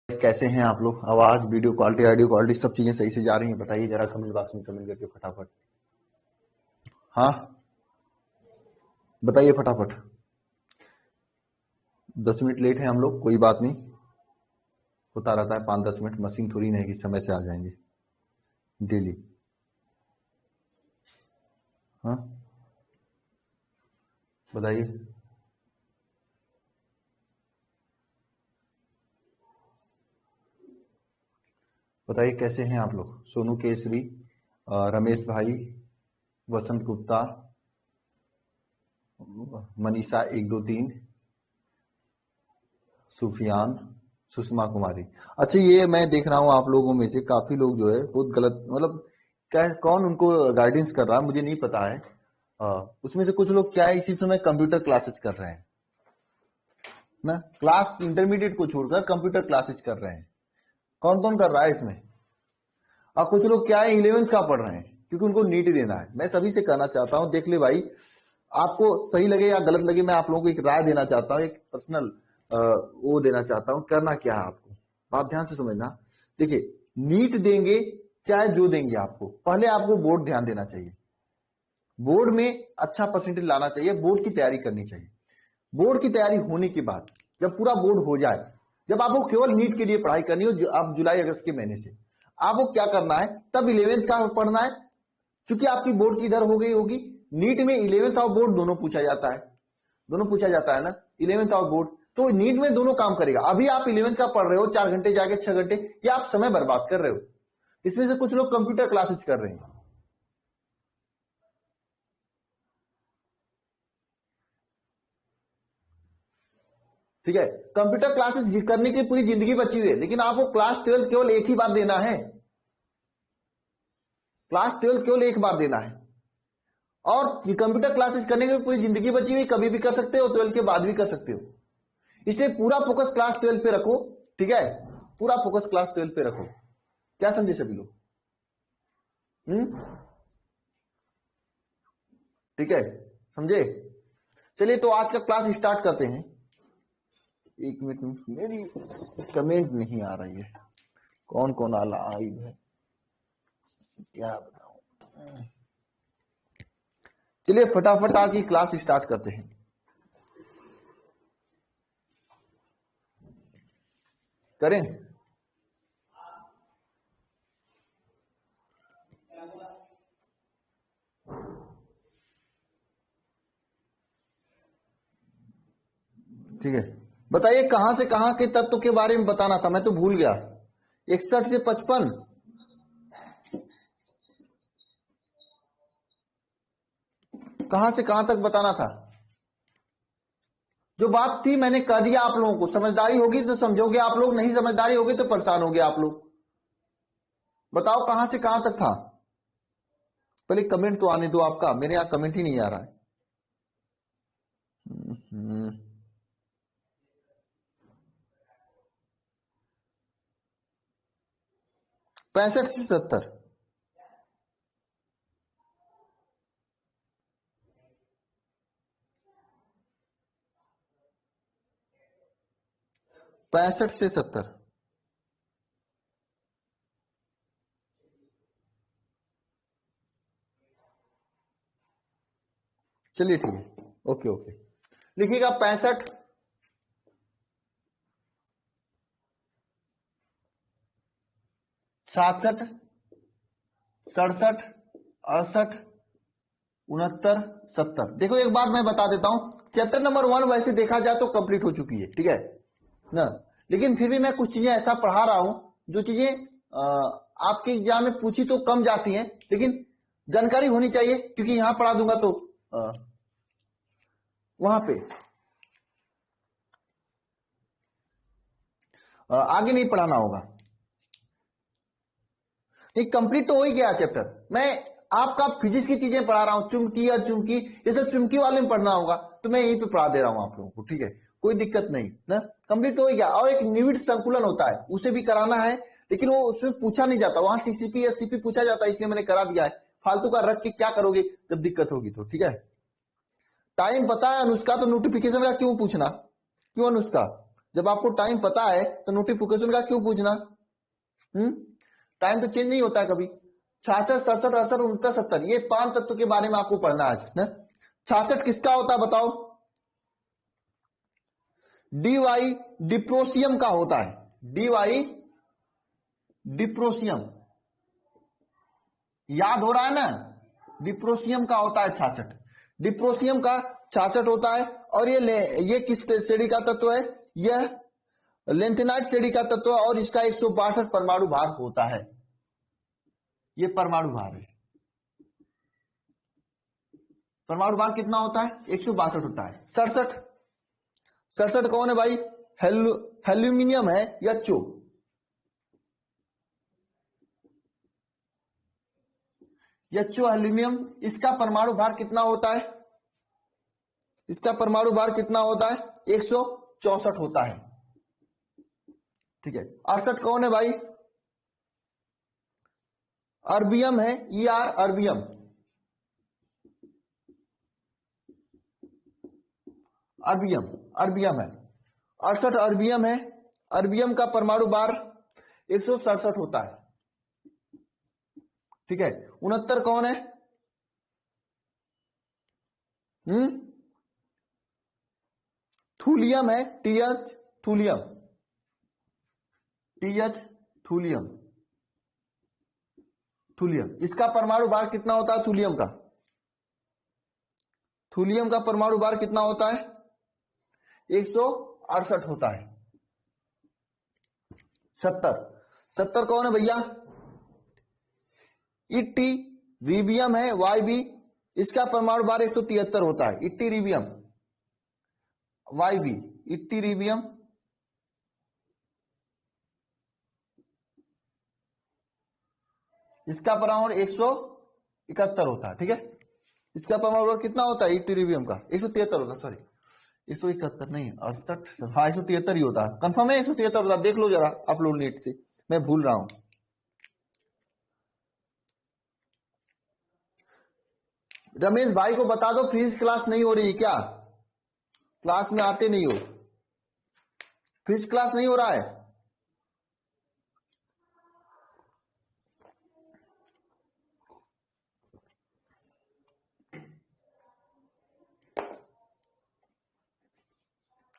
कैसे हैं आप लोग? आवाज, वीडियो क्वालिटी, ऑडियो क्वालिटी सब चीजें सही से जा रही हैं? बताइए जरा कमेंट बॉक्स में कमेंट करके फटाफट। हाँ, बताइए फटाफट। 10 मिनट लेट है हम लोग, कोई बात नहीं, होता रहता है। 5-10 मिनट, मशीन थोड़ी नहीं कि समय से आ जाएंगे डेली। हाँ, बताइए। बताइए कैसे हैं आप लोग? सोनू केसरी, रमेश भाई, वसंत गुप्ता, मनीषा 1 2 3, सुफियान, सुषमा कुमारी। अच्छा, ये मैं देख रहा हूँ आप लोगों में से काफी लोग जो है बहुत गलत, मतलब क्या, कौन उनको गाइडेंस कर रहा है मुझे नहीं पता है। उसमें से कुछ लोग क्या है, इसी समय कंप्यूटर क्लासेस कर रहे हैं ना, क्लास इंटरमीडिएट को छोड़कर कंप्यूटर क्लासेस कर रहे हैं। कौन कौन कर रहा है इसमें? और कुछ लोग क्या है, 11th का पढ़ रहे हैं क्योंकि उनको नीट देना है। मैं सभी से कहना चाहता हूं, देख ले भाई, आपको सही लगे या गलत लगे, मैं आप लोगों को एक राय देना चाहता हूं, एक पर्सनल वो देना चाहता हूं। करना क्या है आपको, बात ध्यान से समझना। देखिए, नीट देंगे चाहे जो देंगे, आपको पहले आपको बोर्ड ध्यान देना चाहिए। बोर्ड में अच्छा परसेंटेज लाना चाहिए, बोर्ड की तैयारी करनी चाहिए। बोर्ड की तैयारी होने के बाद जब पूरा बोर्ड हो जाए, जब आपको केवल नीट के लिए पढ़ाई करनी हो, आप जुलाई अगस्त के महीने से आपको क्या करना है, तब 11th का पढ़ना है। चूंकि आपकी बोर्ड की इधर हो गई होगी, नीट में 11th और बोर्ड दोनों पूछा जाता है, दोनों पूछा जाता है ना, 11th और बोर्ड। तो नीट में दोनों काम करेगा। अभी आप 11th का पढ़ रहे हो 4 घंटे जाके 6 घंटे, या आप समय बर्बाद कर रहे हो। इसमें से कुछ लोग कंप्यूटर क्लासेस कर रहे हैं। ठीक है, कंप्यूटर क्लासेस करने की पूरी जिंदगी बची हुई है, लेकिन आपको क्लास 12 केवल एक ही बार देना है। क्लास 12 केवल एक बार देना है। और कंप्यूटर क्लासेस करने की पूरी जिंदगी बची हुई, कभी भी कर सकते हो, 12 के बाद भी कर सकते हो। इसलिए पूरा फोकस क्लास 12 पे रखो। ठीक है, पूरा फोकस क्लास 12 पे रखो। क्या समझे सभी लोग? ठीक है, समझे? चलिए तो आज का क्लास स्टार्ट करते हैं। 1 मिनट, मेरी कमेंट नहीं आ रही है। कौन कौन आला आई है, क्या बताऊं। चलिए फटाफट आज की क्लास स्टार्ट करते हैं। करें? ठीक है, बताइए कहां से कहां के तत्व के बारे में बताना था, मैं तो भूल गया। 61 से 55, कहां से कहां तक बताना था? जो बात थी मैंने कह दिया आप लोगों को। समझदारी होगी तो समझोगे आप लोग, नहीं समझदारी होगी तो परेशान होगे आप लोग। बताओ कहां से कहां तक था? पहले कमेंट तो आने दो आपका, मेरे यहां कमेंट ही नहीं आ रहा है। 65 से 70, 65 से 70। चलिए ठीक है, ओके ओके, लिखिएगा 65, 67, 67, 68, 69, 70। देखो एक बात मैं बता देता हूं, चैप्टर नंबर 1 वैसे देखा जाए तो कंप्लीट हो चुकी है, ठीक है ना। लेकिन फिर भी मैं कुछ चीजें ऐसा पढ़ा रहा हूं जो चीजें आपके एग्जाम में पूछी तो कम जाती हैं, लेकिन जानकारी होनी चाहिए, क्योंकि यहां पढ़ा दूंगा तो वहां पे आगे नहीं पढ़ाना होगा। ये कंप्लीट तो हो ही गया चैप्टर। मैं आपका फिजिक्स की चीजें पढ़ा रहा हूं, चुंबकी या चुंबकी, ये सब चुंबकी वाले में पढ़ना होगा, तो मैं यहीं पे पढ़ा दे रहा हूं आप लोगों को, ठीक है, कोई दिक्कत नहीं ना। कंप्लीट तो हो ही गया। और एक निविड़ संकुलन होता है, उसे भी कराना है, लेकिन वो उसमें पूछा नहीं जाता, वहां सीसीपी एससीपी पूछा जाता है, इसलिए मैंने करा दिया है। फालतू का रख के क्या करोगे जब दिक्कत होगी तो, ठीक है। टाइम पता है अनुष्का, तो नोटिफिकेशन का क्यों पूछना? क्यों अनुष्का? जब आपको टाइम पता है तो नोटिफिकेशन का क्यों पूछना? टाइम तो चेंज नहीं होता है कभी। 66, 67, 68, 69, 70, ये 5 तत्व के बारे में आपको पढ़ना आज ना। 66 किसका होता है बताओ? डीवाई डिप्रोसियम का होता है। डीवाई डिप्रोसियम, याद हो रहा है ना? डिप्रोसियम का होता है 66, डिप्रोसियम का 66 होता है। और ये किस श्रेणी का तत्व है? यह लेंथेनाइट श्रेणी का तत्व है और इसका 162 परमाणु भार होता है। ये परमाणु भार है। परमाणु भार कितना होता है? 162 होता है। 67, 67 कौन है भाई? हेल्यूमिनियम है या चो? यच्चो एल्यूमिनियम, इसका परमाणु भार कितना होता है? इसका परमाणु भार कितना होता है? 164 होता है। ठीक है। 68 कौन है भाई? अर्बियम है, ER अर्बियम। अर्बियम, अर्बियम है। 68 अर्बियम है। अर्बियम का परमाणु भार 167 होता है। ठीक है। 69 कौन है? थूलियम है, TH thulium, TH thulium, thulium. इसका परमाणु भार कितना होता है? थूलियम का, थूलियम का परमाणु भार कितना होता है? 168 होता है। 70, 70 कौन है भैया? इट्टी रीबियम है, YB, इसका परमाणु भार 173 होता है। इट्टी रीबियम, YB, इट्टी रीबियम, इसका परमाणु 171 होता है। ठीक है। इसका परमाणु भार कितना होता है? इट्टी रीबियम का 173 होता है, सॉरी 171 नहीं, 68, हाँ 173 ही होता है। कंफर्म है 173 होता है, देख लो जरा आप लोग नेट से, मैं भूल रहा हूं। रमेश भाई को बता दो फिजिक्स क्लास नहीं हो रही क्या? क्लास में आते नहीं हो, फिजिक्स क्लास नहीं हो रहा है।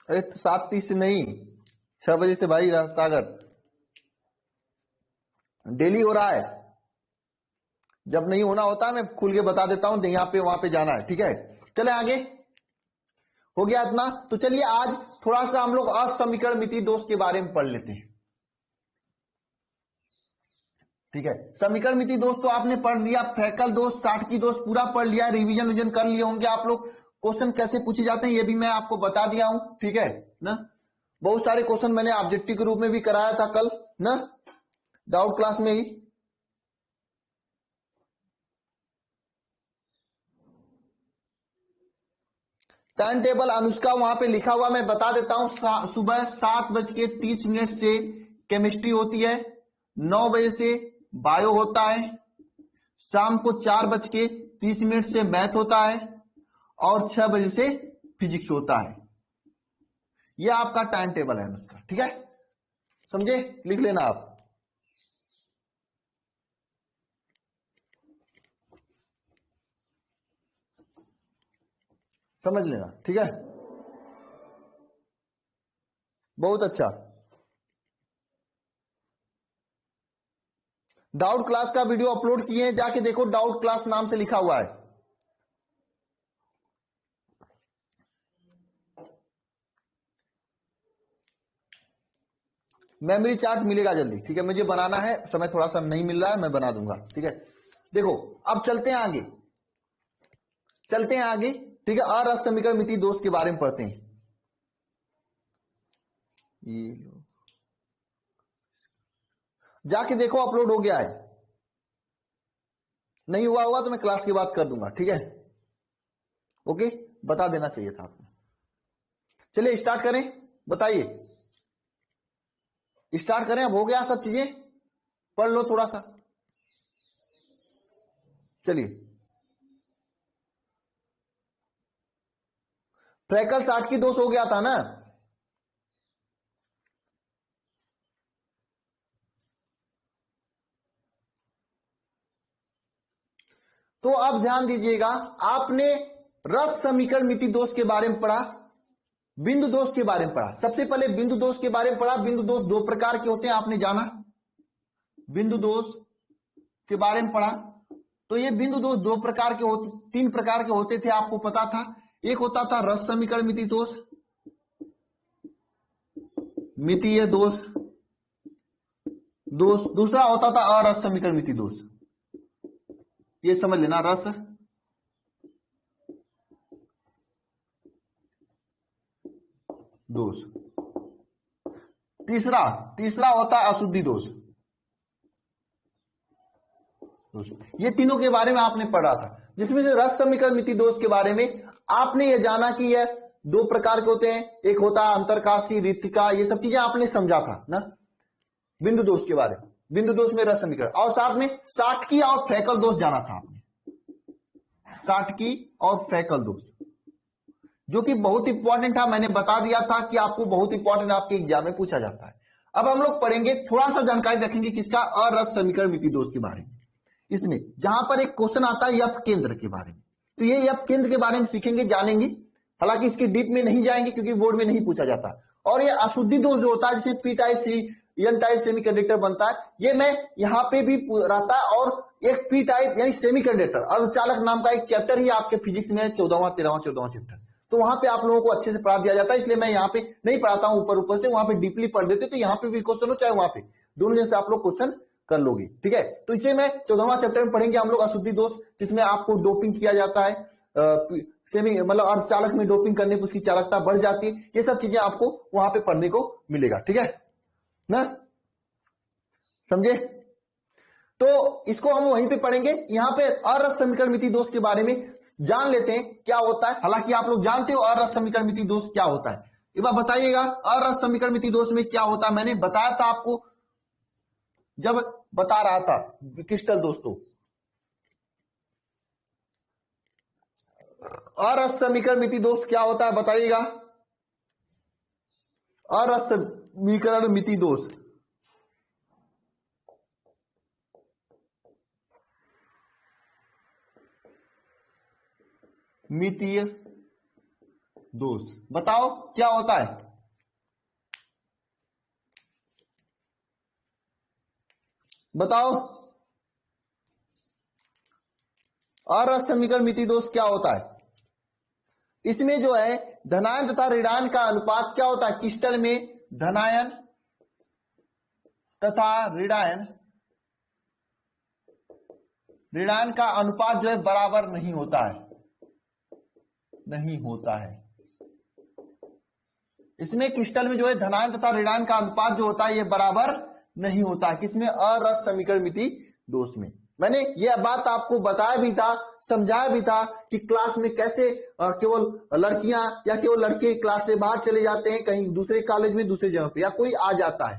अरे 7:30 से नहीं, 6 बजे से भाई सागर, डेली हो रहा है। जब नहीं होना होता मैं खुल के बता देता हूं, यहाँ पे वहां पे जाना है। ठीक है, चले आगे। हो गया इतना? तो चलिए आज थोड़ा सा हम लोग असमीकरणमिति दोष के बारे में पढ़ लेते हैं। ठीक है, समीकरणमिति दोष तो आपने पढ़ लिया, फ्रैकल दोष, साटकी दोष पूरा पढ़ लिया, रिवीजन कर लिए होंगे आप लोग। क्वेश्चन कैसे पूछे जाते हैं ये भी मैं आपको बता दिया हूं। ठीक है ना? बहुत सारे क्वेश्चन मैंने ऑब्जेक्टिव के रूप में भी कराया था कल ना, डाउट क्लास में ही। टाइम टेबल अनुष्का वहां पे लिखा हुआ मैं बता देता हूं। सुबह 7:30 से केमिस्ट्री होती है, 9 बजे से बायो होता है, शाम को 4:30 से मैथ होता है और 6 बजे से फिजिक्स होता है। यह आपका टाइम टेबल है अनुष्का। ठीक है, समझे? लिख लेना आप। समझ लेना। ठीक है, बहुत अच्छा। डाउट क्लास का वीडियो अपलोड किए हैं, जाके देखो, डाउट क्लास नाम से लिखा हुआ है। मेमोरी चार्ट मिलेगा जल्दी। ठीक है, मुझे बनाना है, समय थोड़ा सा नहीं मिल रहा है, मैं बना दूंगा। ठीक है, देखो अब चलते हैं आगे, चलते हैं आगे। ठीक है, असमीकरणमिति दोष के बारे में पढ़ते हैं। ये लो, जाके देखो अपलोड हो गया है, नहीं हुआ होगा तो मैं क्लास की बात कर दूंगा। ठीक है, ओके, बता देना चाहिए था आपने। चलिए स्टार्ट करें, बताइए, स्टार्ट करें। अब हो गया सब चीजें, पढ़ लो थोड़ा सा। चलिए, फ्रैकल 60 की दोष हो गया था ना, तो अब ध्यान दीजिएगा, आपने रस समीकरण मिति दोष के बारे में पढ़ा, बिंदु दोष के बारे में पढ़ा। सबसे पहले बिंदु दोष के बारे में पढ़ा। बिंदु दोष दो प्रकार के होते हैं, आपने जाना। बिंदु दोष के बारे में पढ़ा। तो ये बिंदु दोष दो प्रकार के होते, तीन प्रकार के होते थे, आपको पता था। एक होता था रस समीकरण मिति दोष, मितीय दोष, दूसरा होता था अरस समीकरण मिति दोष। ये समझ लेना, रस दोष। तीसरा होता है अशुद्धि दोष। ये तीनों के बारे में आपने पढ़ा था, जिसमें से रस समीकरण मिति दोष के बारे में आपने ये जाना कि यह दो प्रकार के होते हैं। एक होता है अंतरकाशी, रिक्तिका, ये सब चीजें आपने समझा था ना बिंदु दोष के बारे में। बिंदु दोष में रस समीकरण, और साथ में साटकी और फ्रैकल दोष जाना था आपने। साटकी और फ्रैकल दोष जो कि बहुत इंपॉर्टेंट था, मैंने बता दिया था कि आपको बहुत इंपॉर्टेंट आपके एग्जाम में पूछा जाता है। अब हम लोग पढ़ेंगे, थोड़ा सा जानकारी रखेंगे किसका, अरस समीकरण मिति दोष के बारे में। इसमें जहां पर एक क्वेश्चन आता है यप केंद्र के बारे में, तो ये यप केंद्र के बारे में सीखेंगे, जानेंगे। हालांकि इसके डीप में नहीं जाएंगे क्योंकि बोर्ड में नहीं पूछा जाता। और ये अशुद्धि दोष जो होता है, जिसमें पी टाइप सी एन टाइप सेमीकंडक्टर बनता है, ये मैं यहाँ पे भी रहता है। और एक पी टाइप यानी सेमीकंडक्टर अर्धचालक नाम का एक चैप्टर ही आपके फिजिक्स में 14वां 13वां चैप्टर, तो वहां पे आप लोगों को अच्छे से पढ़ा दिया जाता है। इसलिए मैं यहाँ पे नहीं पढ़ाता हूं ऊपर से, वहां पे डीपली पढ़ देते, तो यहाँ पे भी क्वेश्चन हो चाहे वहां पे, दोनों जैसे आप लोग क्वेश्चन कर लोगे। ठीक है, तो इसे मैं 14वां चैप्टर में पढ़ेंगे हम लोग अशुद्धि दोष, जिसमें आपको डोपिंग किया जाता है, सेमी मतलब अर्धचालक में डोपिंग करने पर उसकी चालकता बढ़ जाती है। ये सब चीजें आपको वहां पे पढ़ने को मिलेगा। ठीक है ना, समझे? तो इसको हम वहीं पे पढ़ेंगे। यहां पे अरस समीकरण मिति दोष के बारे में जान लेते हैं क्या होता है। हालांकि आप लोग जानते हो अरस समीकरण मिति दोष क्या होता है, एक बार बताइएगा। अरस समीकरण मिति दोष में क्या होता है, मैंने बताया था आपको जब बता रहा था क्रिस्टल दोस्तों। अरस समीकरण मिति दोष क्या होता है बताइएगा। अरस समीकरण मिति दोष, मितीय दोष, बताओ क्या होता है। बताओ अरस समीकरण मिति दोष क्या होता है। इसमें जो है धनायन तथा ऋणायन का अनुपात क्या होता है, क्रिस्टल में धनायन तथा ऋणायन का अनुपात जो है बराबर नहीं होता है, नहीं होता है। इसमें क्रिस्टल में जो है धनायन तथा ऋणायन का अनुपात जो होता है ये बराबर नहीं होता है। किसमें, अरस समीकरण मिति दोष में। मैंने यह बात आपको बताया भी था, समझाया भी था कि क्लास में कैसे केवल लड़कियां या केवल लड़के क्लास से बाहर चले जाते हैं, कहीं दूसरे कॉलेज में दूसरे जगह पे, या कोई आ जाता है,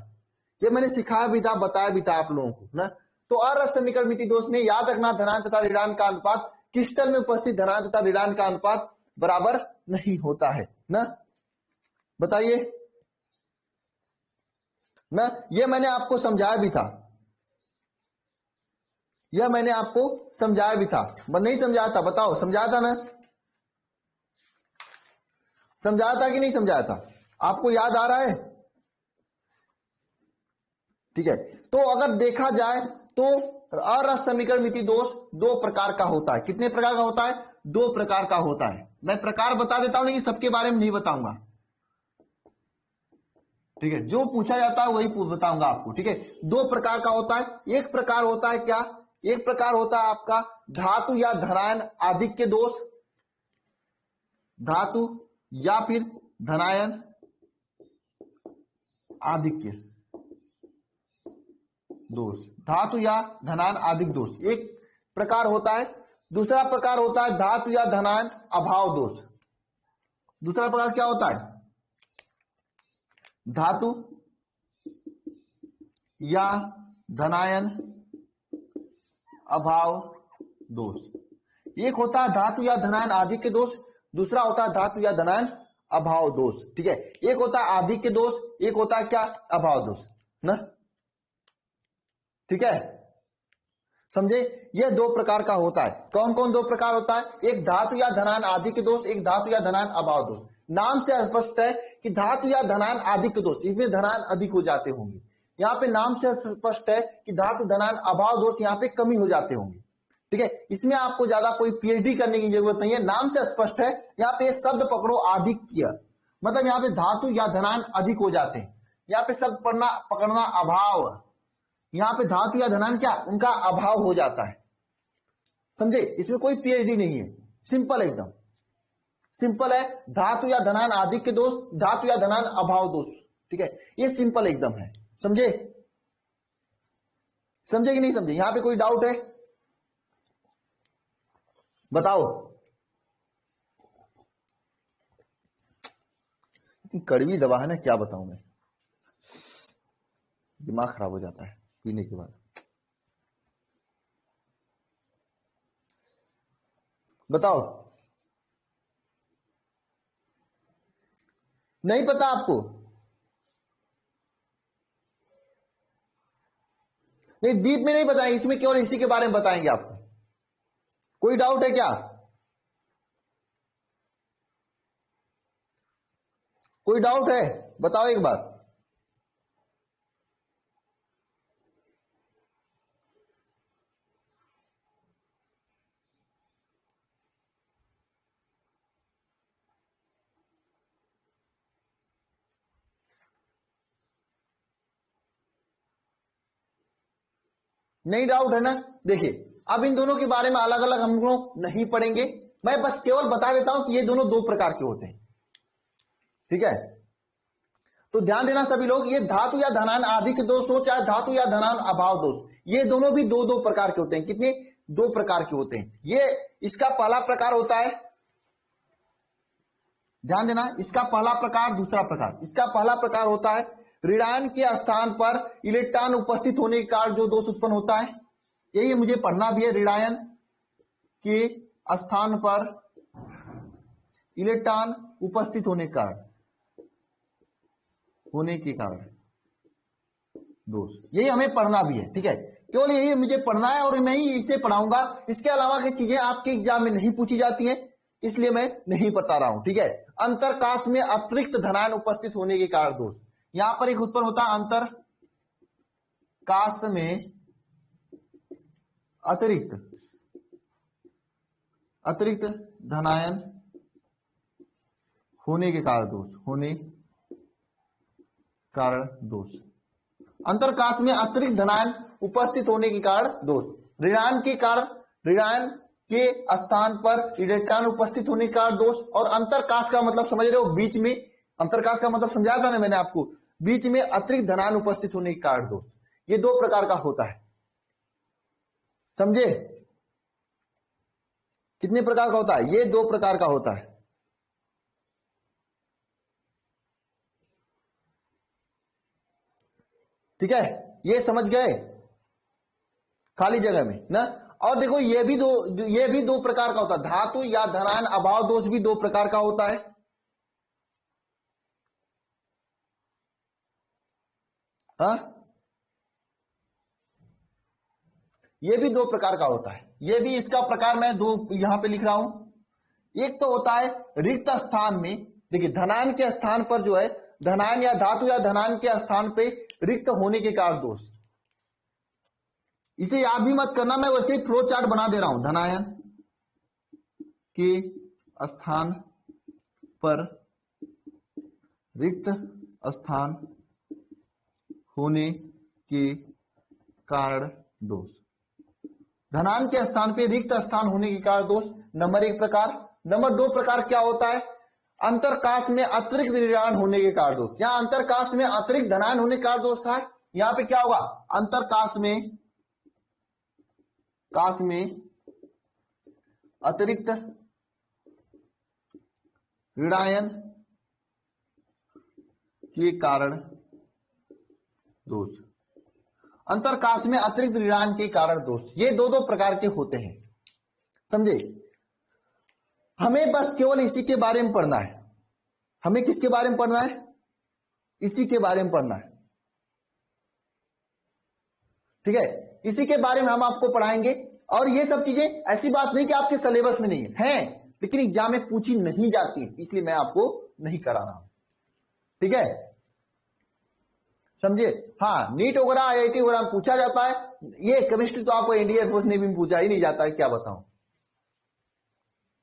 ये मैंने सिखाया भी था, बताया भी था आप लोगों को ना। तो अरस समीकरण मिति दोष में याद रखना, धनायन तथा ऋणायन का अनुपात, क्रिस्टल में उपस्थित धनायन तथा ऋणायन का अनुपात बराबर नहीं होता है ना। बताइए ना, यह मैंने आपको समझाया भी था, यह मैंने आपको समझाया भी था, नहीं समझाया था, बताओ समझाया था ना, समझाया था कि नहीं समझाया था, आपको याद आ रहा है? ठीक है, तो अगर देखा जाए तो अरस समीकरण मिति दोष दो प्रकार का होता है। कितने प्रकार का होता है, दो प्रकार का होता है। मैं प्रकार बता देता हूं, लेकिन सबके बारे में नहीं बताऊंगा। ठीक है, जो पूछा जाता है वही बताऊंगा आपको। ठीक है, दो प्रकार का होता है। एक प्रकार होता है क्या, एक प्रकार होता है आपका धातु या धनायन आधिक्य दोष, धातु या फिर धनायन आधिक्य दोष, धातु या धनायन आधिक्य दोष एक प्रकार होता है। दूसरा प्रकार होता है धातु या धनायन अभाव दोष। दूसरा प्रकार क्या होता है, धातु या धनायन अभाव दोष। एक होता है धातु या धनायन आधिक्य दोष, दूसरा होता है धातु या धनायन अभाव दोष। ठीक है, एक होता है आधिक्य दोष, एक होता है क्या, अभाव दोष ना। ठीक है, समझे? यह दो प्रकार का होता है। कौन कौन दो प्रकार होता है? एक धातु या धनान आदि के दोष, एक धातु या धनान अभाव दोष। नाम से स्पष्ट है कि धातु या धनान आदि के दोष, इसमें धनान अधिक हो जाते होंगे। यहाँ पे नाम से स्पष्ट है कि धातु धनान अभाव दोष यहाँ पे कमी हो जाते होंगे। ठीक है, इसमें आपको ज्यादा कोई पीएचडी करने की जरूरत नहीं है, नाम से स्पष्ट है। यहाँ पे शब्द पकड़ो आधिक्य, मतलब यहाँ पे धातु या धनान अधिक हो जाते हैं। यहाँ पे शब्द पकड़ना अभाव, यहाँ पे धातु या धनान क्या, उनका अभाव हो जाता है। समझे? इसमें कोई पीएचडी नहीं है, सिंपल, एकदम सिंपल है। धातु या धनान आदिक के दोष, धातु या धनान अभाव दोष। ठीक है, ये सिंपल एकदम है। समझे? समझे कि नहीं समझे? यहां पे कोई डाउट है? बताओ। इतनी कड़वी दवा है ना, क्या बताऊं मैं, दिमाग खराब हो जाता है पीने के बाद। बताओ। नहीं पता आपको? नहीं, डीप में नहीं बताएंगे, इसमें केवल इसी के बारे में बताएंगे आपको। कोई डाउट है क्या? कोई डाउट है? बताओ एक बार। नहीं डाउट है ना? देखिए, अब इन दोनों के बारे में अलग अलग हम लोग नहीं पढ़ेंगे, मैं बस केवल बता देता हूं कि ये दोनों दो प्रकार के होते हैं। ठीक है, तो ध्यान देना सभी लोग, ये धातु या धनान आदि के दोष हो चाहे धातु या धनान अभाव दोष, ये दोनों भी दो दो प्रकार के होते हैं। कितने? दो प्रकार के होते हैं। ये इसका पहला प्रकार होता है, ध्यान देना, इसका पहला प्रकार, दूसरा प्रकार। इसका पहला प्रकार होता है ऋणायन के स्थान पर इलेक्ट्रॉन उपस्थित होने के कारण जो दोष उत्पन्न होता है, यही मुझे पढ़ना भी है। ऋणायन के स्थान पर इलेक्ट्रॉन उपस्थित होने के कारण दोष, यही हमें पढ़ना भी है। ठीक है, केवल यही मुझे पढ़ना है और मैं ही इसे पढ़ाऊंगा। इसके अलावा की चीजें आपके एग्जाम में नहीं पूछी जाती हैं, इसलिए मैं नहीं बता रहा हूं। ठीक है, अंतरकाश में अतिरिक्त धनायन उपस्थित होने के कारण दोष, यहां पर एक उत्पन्न होता है अंतरकाश में अतिरिक्त धनायन होने के कारण दोष, अंतरकाश में अतिरिक्त धनायन उपस्थित होने के कारण दोष। ऋणायन के स्थान पर इलेक्ट्रॉन उपस्थित होने के कारण दोष, और अंतरकाश का मतलब समझ रहे हो, बीच में, अंतरकाश का मतलब समझाया था ना मैंने आपको, बीच में अतिरिक्त धनायन उपस्थित होने के कारण दोष। ये दो प्रकार का होता है। समझे? कितने प्रकार का होता है? ये दो प्रकार का होता है। ठीक है, ये समझ गए खाली जगह में ना? और देखो, ये भी दो प्रकार का होता है। धातु या धनायन अभाव दोष भी दो प्रकार का होता है। हाँ, ये भी दो प्रकार का होता है। ये भी, इसका प्रकार मैं दो यहां पे लिख रहा हूं। एक तो होता है रिक्त स्थान में, देखिए धनायन के स्थान पर जो है, धनायन या धातु या धनायन के स्थान पे रिक्त होने के कारण दोष। इसे याद भी मत करना, मैं वैसे ही फ्लो चार्ट बना दे रहा हूं। धनायन के स्थान पर रिक्त स्थान होने के कारण दोष। धनायन के स्थान पे रिक्त स्थान होने के कारण दोष, नंबर एक प्रकार। नंबर दो प्रकार क्या होता है? अंतरकाश में अतिरिक्त ऋणायन होने के कारण दोष। यहां अंतरकाश में अतिरिक्त धनायन होने के कारण दोष था, यहां पे क्या होगा? अंतरकाश में अतिरिक्त ऋणायन के कारण दोष, अंतरकाश में अतिरिक्त ऋणायन के कारण दोष, ये दो दो प्रकार के होते हैं। समझे? हमें बस केवल इसी के बारे में पढ़ना है। हमें किसके बारे में पढ़ना है? इसी के बारे में पढ़ना है। ठीक है, इसी के बारे में हम आपको पढ़ाएंगे। और ये सब चीजें ऐसी बात नहीं कि आपके सिलेबस में नहीं है, लेकिन एग्जाम में पूछी नहीं जाती, इसलिए मैं आपको नहीं करा रहा हूं। ठीक है, समझे। हाँ, नीट वगैरह आईआईटी वगैरह में पूछा जाता है। ये केमिस्ट्री तो आपको इंडियन एयरफोर्स नेवी में पूछा ही नहीं जाता है, क्या बताऊं।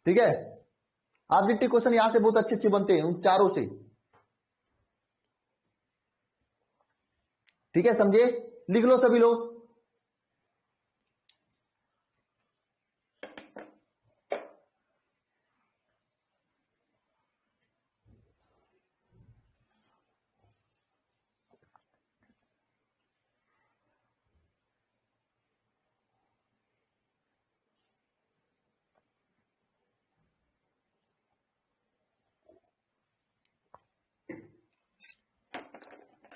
ठीक है, ऑब्जेक्टिव क्वेश्चन यहां से बहुत अच्छे अच्छे बनते हैं उन चारों से। ठीक है, समझे, लिख लो सभी लोग।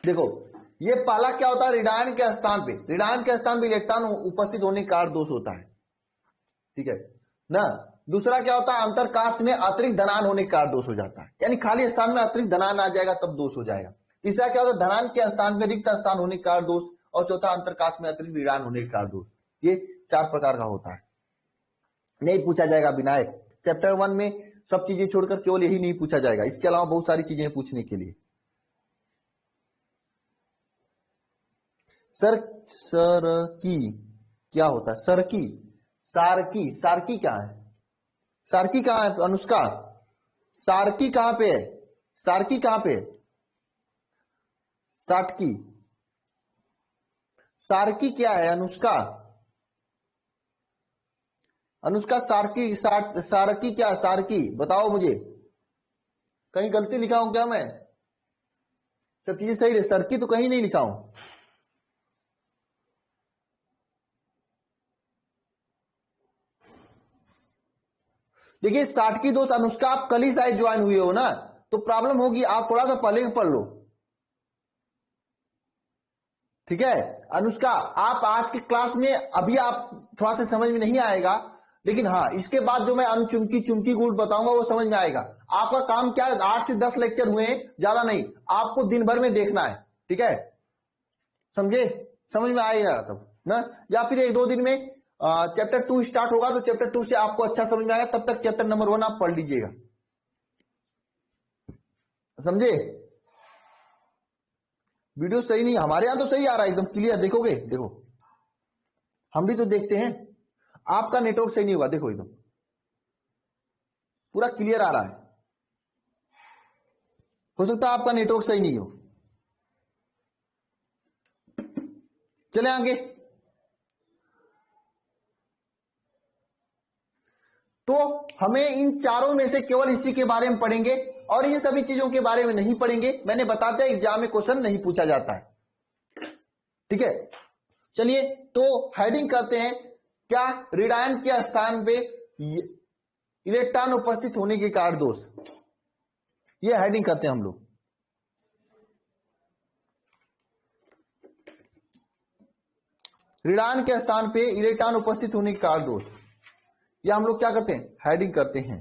देखो, ये पहला क्या होता है, ऋणायन के स्थान पे, ऋणायन के स्थान पे इलेक्ट्रॉन उपस्थित होने का दोष होता है। ठीक है ना। दूसरा क्या होता है, अंतरकाश में अतिरिक्त धनान होने का दोष हो जाता है, यानी खाली स्थान में अतिरिक्त धनान आ जाएगा तब दोष हो जाएगा। तीसरा क्या होता है, धनान के स्थान में रिक्त स्थान होने का दोष। और चौथा, अंतरकाश में अतिरिक्त ऋणायन होने का दोष। ये 4 प्रकार का होता है। नहीं पूछा जाएगा विनायक, चैप्टर 1 में सब चीजें छोड़कर केवल यही नहीं पूछा जाएगा, इसके अलावा बहुत सारी चीजें पूछने के लिए। सर की क्या होता है, सरकी, सारकी, सारकी क्या है, सारकी कहां है अनुष्का, सारकी कहां पे है, सारकी कहां पे है, साटकी, सारकी क्या है अनुष्का, अनुष्का सारकी, सारकी क्या है, सारकी बताओ मुझे, कहीं गलती लिखा हूं क्या मैं, सब चीजें सही है, सरकी तो कहीं नहीं लिखा हूं। देखिए साटकी दोस्त अनुष्का, आप कल ही शायद ज्वाइन हुए हो ना, तो प्रॉब्लम होगी, आप थोड़ा सा पहले पढ़ लो। ठीक है, अनुष्का आप आज की क्लास में अभी आप थोड़ा सा समझ में नहीं आएगा, लेकिन हाँ इसके बाद जो मैं अनचुमकी चुमकी गुड़ बताऊंगा वो समझ में आएगा। आपका काम क्या है, 8 से 10 लेक्चर हुए हैं, ज्यादा नहीं, आपको दिन भर में देखना है। ठीक है, समझे, समझ में आएगा तब ना, या फिर 1-2 दिन में चैप्टर 2 स्टार्ट होगा, तो चैप्टर 2 से आपको अच्छा समझ में आएगा, तब तक चैप्टर नंबर 1 आप पढ़ लीजिएगा। समझे, वीडियो सही नहीं, हमारे यहां तो सही आ रहा है एकदम क्लियर, देखोगे, देखो हम भी तो देखते हैं। आपका नेटवर्क सही नहीं होगा, देखो एकदम पूरा क्लियर आ रहा है, हो सकता है आपका नेटवर्क सही नहीं हो। चले आगे, तो हमें इन चारों में से केवल इसी के बारे में पढ़ेंगे, और ये सभी चीजों के बारे में नहीं पढ़ेंगे। मैंने बता दिया एग्जाम में क्वेश्चन नहीं पूछा जाता है। ठीक है, चलिए तो हेडिंग करते हैं, क्या ऋणायन के स्थान पे इलेक्ट्रॉन उपस्थित होने के कारण दोष, ये हेडिंग करते हैं हम लोग। ऋणायन के स्थान पे इलेक्ट्रॉन उपस्थित होने के कारण दोष, या हम लोग क्या करते हैं, हेडिंग करते हैं।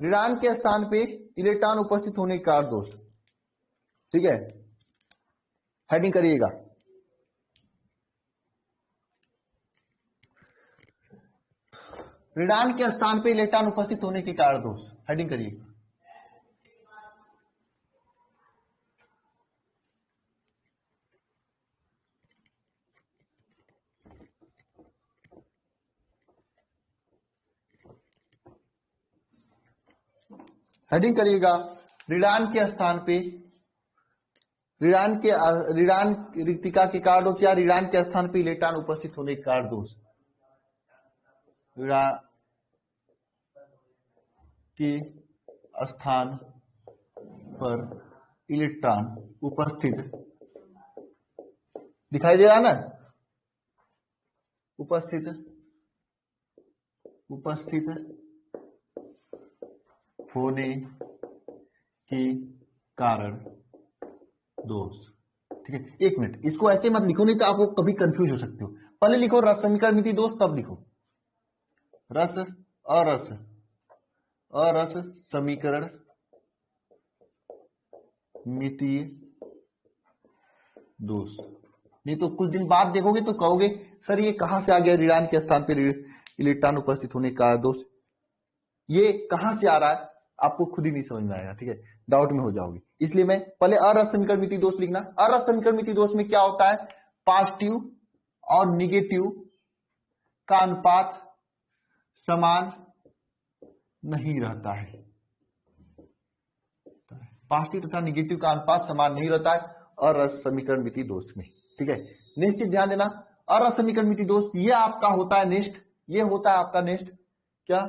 ऋणायन के स्थान पे इलेक्ट्रॉन उपस्थित होने के कारण दोष। ठीक है, हेडिंग करिएगा। ऋणायन के स्थान पे इलेक्ट्रॉन उपस्थित होने के कारण दोष, हेडिंग करिए। हेडिंग करिएगा, ऋणायन के स्थान पे, ऋणायन रिक्तिका के कारण दोष, या ऋणायन के स्थान पे इलेक्ट्रॉन उपस्थित होने के कारण दोष, ऋणायन के स्थान पर इलेक्ट्रॉन उपस्थित, दिखाई दे रहा ना, उपस्थित होने के कारण दोष। ठीक है, एक मिनट, इसको ऐसे मत लिखो, नहीं तो आपको कभी कंफ्यूज हो सकते हो। पहले लिखो रस समीकरण मिति दोष, तब लिखो रस अरस, अरस समीकरण मितीय दोष। नहीं तो कुछ दिन बाद देखोगे तो कहोगे सर ये कहां से आ गया, ऋणायन के स्थान पर इलेक्ट्रॉन उपस्थित होने का दोष, ये कहां से आ रहा है, आपको खुद ही नहीं समझ में आएगा, ठीक है, डाउट में हो जाओगे। इसलिए मैं पहले अरस समीकरणमिति दोष लिखना। अरस समीकरणमिति दोष में क्या होता है, पॉजिटिव और निगेटिव का अनुपात समान नहीं रहता है। पॉजिटिव तथा निगेटिव का अनुपात समान नहीं रहता है अरस समीकरणमिति दोष में, ठीक है। नेक्स्ट चीज ध्यान देना, अरस समीकरणमिति दोष ये आपका होता है नेक्स्ट, ये होता है आपका नेक्स्ट क्या,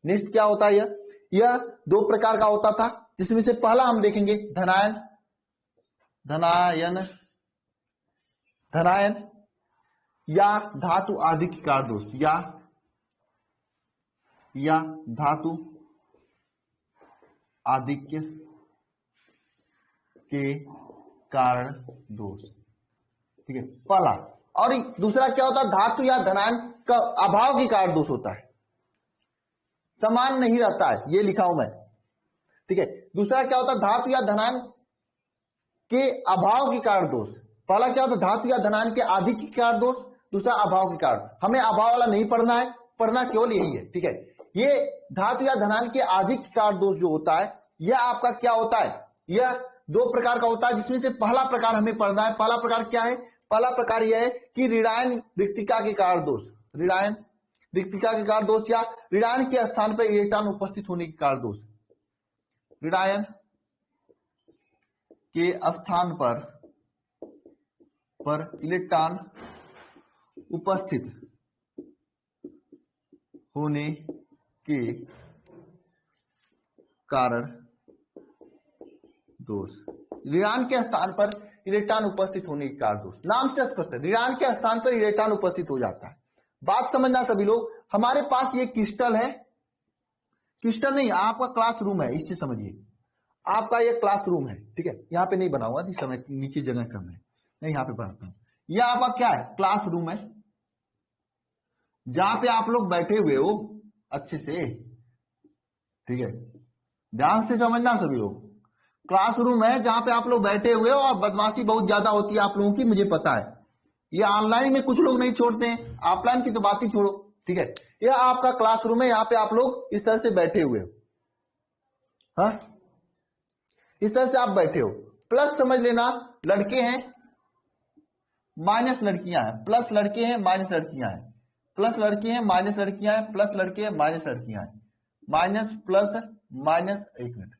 नेक्स्ट क्या होता है, यह दो प्रकार का होता था, जिसमें से पहला हम देखेंगे धनायन, धनायन धनायन या धातु आधिक्य कार दोष, या धातु आधिक्य के कारण दोष, ठीक है, पहला। और दूसरा क्या होता है, धातु या धनायन का अभाव के कारण दोष होता है, समान नहीं रहता है, ये लिखा हूं मैं, ठीक है। दूसरा क्या होता है, धातु या धनायन के अभाव के कारण दोष। पहला क्या होता है, धातु या धनायन के आधिक्य के कारण दोष, दूसरा अभाव के कारण। हमें अभाव वाला नहीं पढ़ना है, पढ़ना केवल यही है, ठीक है। ये धातु या धनायन के आधिक्य के कारण दोष जो होता है, यह आपका क्या होता है, यह दो प्रकार का होता है, जिसमें से पहला प्रकार हमें पढ़ना है। पहला प्रकार क्या है, पहला प्रकार यह है कि ऋणायन रिक्तिका के कारण दोष, ऋणायन रिक्तिका के कारण दोष या ऋणायन के स्थान पर इलेक्ट्रॉन उपस्थित होने के कारण दोष। ऋणायन के स्थान पर इलेक्ट्रॉन उपस्थित होने के कारण दोष। ऋणायन के स्थान पर इलेक्ट्रॉन उपस्थित होने के कारण दोष, नाम से स्पष्ट है, ऋणायन के स्थान पर इलेक्ट्रॉन उपस्थित हो जाता है। बात समझना सभी लोग, हमारे पास ये क्रिस्टल है, क्रिस्टल नहीं आपका क्लासरूम है, इससे समझिए, आपका ये क्लासरूम है, ठीक है। यहाँ पे नहीं बनाऊंगा, नहीं समय नीचे जगह कम है, नहीं यहाँ पे बनाता हूं। यह आपका क्या है, क्लासरूम है, जहां पे आप लोग बैठे हुए हो अच्छे से, ठीक है, ध्यान से समझना सभी लोग। क्लासरूम है जहां पे आप लोग बैठे हुए हो, और बदमाशी बहुत ज्यादा होती है आप लोगों की, मुझे पता है। ये ऑनलाइन में कुछ लोग नहीं छोड़ते हैं, ऑफलाइन की तो बात ही छोड़ो, ठीक है। यह आपका क्लासरूम है, यहाँ पे आप लोग इस तरह से बैठे हुए हो, हाँ, इस तरह से आप बैठे हो। प्लस समझ लेना, लड़के हैं माइनस लड़कियां हैं, प्लस लड़के हैं माइनस लड़कियां हैं, प्लस लड़के हैं माइनस लड़कियां हैं, प्लस लड़के हैं माइनस लड़कियां हैं, माइनस प्लस माइनस, एक मिनट,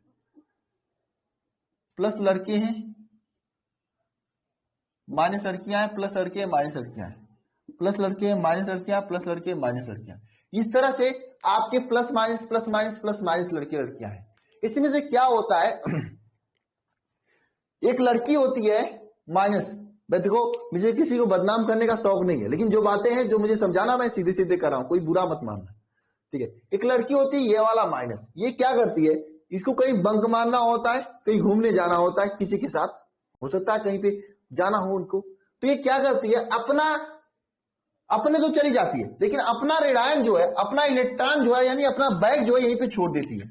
प्लस लड़के हैं माइनस लड़कियां हैं, प्लस लड़के हैं माइनस लड़कियां हैं, प्लस लड़के हैं माइनस लड़कियां, प्लस लड़के माइनस लड़कियां। इस तरह से आपके plus minus plus minus plus minus लड़के लड़कियां हैं। इसमें से क्या होता है, एक लड़की होती है माइनस, मैं देखो मुझे किसी को बदनाम करने का शौक नहीं है, लेकिन जो बातें हैं जो मुझे समझाना मैं सीधे सीधे कर रहा हूं, कोई बुरा मत मानना, ठीक है। एक लड़की होती है ये वाला माइनस, ये क्या करती है, इसको कहीं बंक मारना होता है, कहीं घूमने जाना होता है किसी के साथ, हो सकता है कहीं पे जाना हो उनको, तो ये क्या करती है, अपने तो चली जाती है, लेकिन अपना ऋणायन जो है, अपना इलेक्ट्रॉन जो है, यानी अपना बैग जो है यहीं पे छोड़ देती है।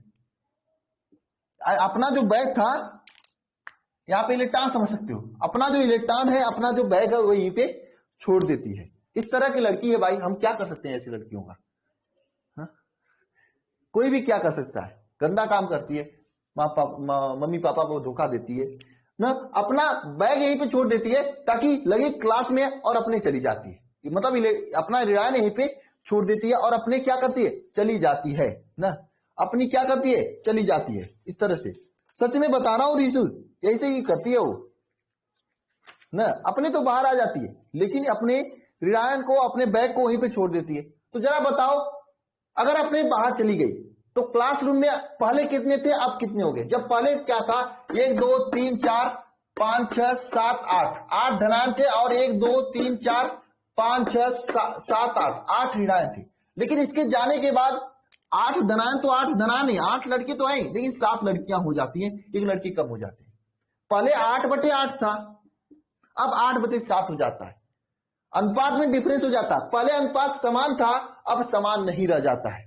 अपना जो बैग था, यहाँ पे इलेक्ट्रॉन समझ सकते हो, अपना जो इलेक्ट्रॉन है, अपना जो बैग है वो यहीं पे छोड़ देती है। इस तरह की लड़की है भाई, हम क्या कर सकते हैं ऐसी लड़कियों का, हा? कोई भी क्या कर सकता है, गंदा काम करती है, मम्मी पापा को धोखा देती है ना, अपना बैग यहीं पे छोड़ देती है ताकि लगे क्लास में, और अपने चली जाती है, मतलब अपना ऋणायन यहीं पे छोड़ देती है और अपने क्या करती है, चली जाती है ना, अपनी क्या करती है, चली जाती है। इस तरह से सच में बता रहा हूं रीसु, ऐसे ही करती है वो ना, अपने तो बाहर आ जाती है, लेकिन अपने ऋणायन को, अपने बैग को वहीं पे छोड़ देती है। तो जरा बताओ, अगर अपने बाहर चली गई तो क्लासरूम में पहले कितने थे, अब कितने हो गए। जब पहले क्या था, 1 2 3 4 5 6 7 8 धनायन थे, और 1 2 3 4 5 6 7 8 ऋणायन थे। लेकिन इसके जाने के बाद 8 धनायन तो 8 धनायन नहीं, 8 लड़के तो हैं, लेकिन 7 लड़कियां हो जाती हैं, एक लड़की कम हो जाती है। पहले 8/8 था, अब 8/7 हो जाता है, अनुपात में डिफरेंस हो जाता है। पहले अनुपात समान था, अब समान नहीं रह जाता है।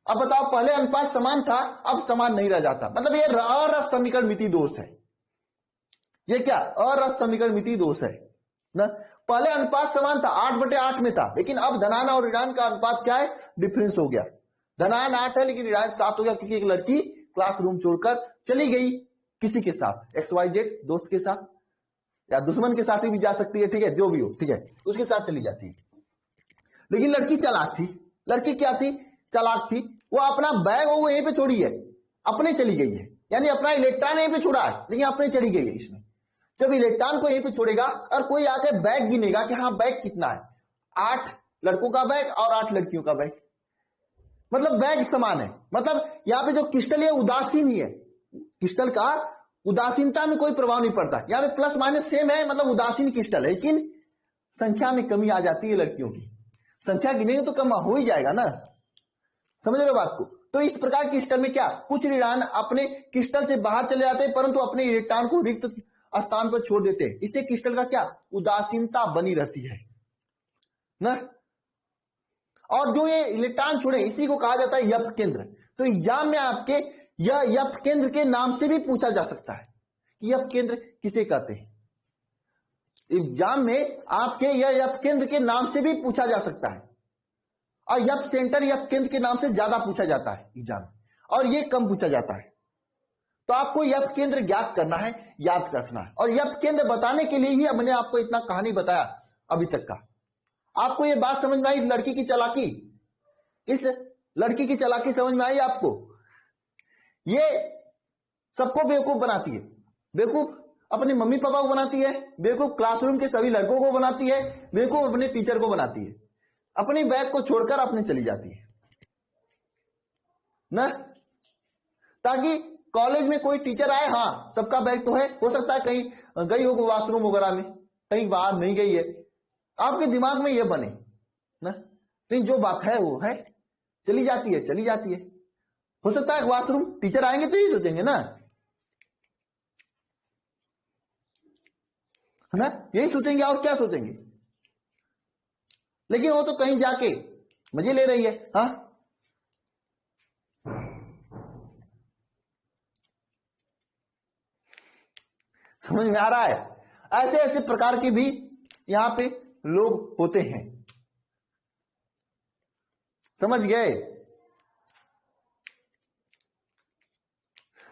अब बताओ, पहले अनुपात समान था, अब समान नहीं रह जाता, मतलब ये अरस समीकरणमिति दोष है। ये क्या असमीकरणित दोष है ना। पहले अनुपात समान था, 8/8 में था, लेकिन अब धनान और ऋणान का अनुपात क्या है, डिफरेंस हो गया। धनान 8 है लेकिन ऋणान 7 हो गया, क्योंकि एक लड़की क्लासरूम छोड़कर चली गई किसी के साथ, XYZ दोस्त के साथ या दुश्मन के साथ भी जा सकती है, ठीक है, जो भी हो, ठीक है, उसके साथ चली जाती है। लेकिन लड़की चालाक थी। लड़की क्या थी, चालाक थी। वो अपना बैग वो यहीं पे छोड़ी है, अपने चली गई है, यानी अपना इलेक्ट्रॉन यहीं पे छोड़ा है, लेकिन अपने चली गई है। इसमें जब इलेक्ट्रॉन को यहीं पे छोड़ेगा और कोई आके बैग गिनेगा कि हाँ बैग कितना है, 8 लड़कों का बैग और 8 लड़कियों का बैग, मतलब बैग समान है। मतलब यहाँ पे जो क्रिस्टल है उदासीन ही है, क्रिस्टल का उदासीनता में कोई प्रभाव नहीं पड़ता। यहाँ पे प्लस माइनस सेम है, मतलब उदासीन क्रिस्टल है, लेकिन संख्या में कमी आ जाती है लड़कियों की। संख्या गिनेंगे तो कम हो ही जाएगा ना, समझ रहे हो बात को। तो इस प्रकार क्रिस्टल में क्या, कुछ ऋणान अपने क्रिस्टल से बाहर चले जाते हैं, परंतु अपने इलेक्ट्रॉन को रिक्त स्थान पर छोड़ देते हैं। इससे क्रिस्टल का क्या, उदासीनता बनी रहती है ना। और जो ये इलेक्ट्रॉन छोड़े इसी को कहा जाता है यफ केंद्र। तो एग्जाम में आपके यह यफ केंद्र के नाम से भी पूछा जा सकता है कि यफ केंद्र किसे कहते हैं। एग्जाम में आपके यह यफ केंद्र के नाम से भी पूछा जा सकता है, और यफ सेंटर यफ केंद्र के नाम से ज्यादा पूछा जाता है एग्जाम में, और ये कम पूछा जाता है। तो आपको यफ केंद्र ज्ञात करना है, याद रखना है। और यफ केंद्र बताने के लिए ही हमने आपको इतना कहानी बताया अभी तक का। आपको ये बात समझ में आई, लड़की की चालाकी, इस लड़की की चालाकी समझ में आई आपको। ये सबको बेवकूफ बनाती है, बेवकूफ अपने मम्मी पापा को बनाती है, बेवकूफ क्लासरूम के सभी लड़कों को बनाती है, बेवकूफ अपने टीचर को बनाती है। अपनी बैग को छोड़कर अपने चली जाती है ना, ताकि कॉलेज में कोई टीचर आए, हाँ सबका बैग तो है, हो सकता है कहीं गई हो वॉशरूम वगैरह में, कहीं बाहर नहीं गई है, आपके दिमाग में यह बने ना। लेकिन जो बात है वो है, चली जाती है, चली जाती है। हो सकता है वॉशरूम टीचर आएंगे तो यही सोचेंगे ना, है ना, यही सोचेंगे और क्या सोचेंगे। लेकिन वो तो कहीं जाके मजे ले रही है। हाँ, समझ में आ रहा है। ऐसे ऐसे प्रकार के भी यहां पे लोग होते हैं, समझ गए।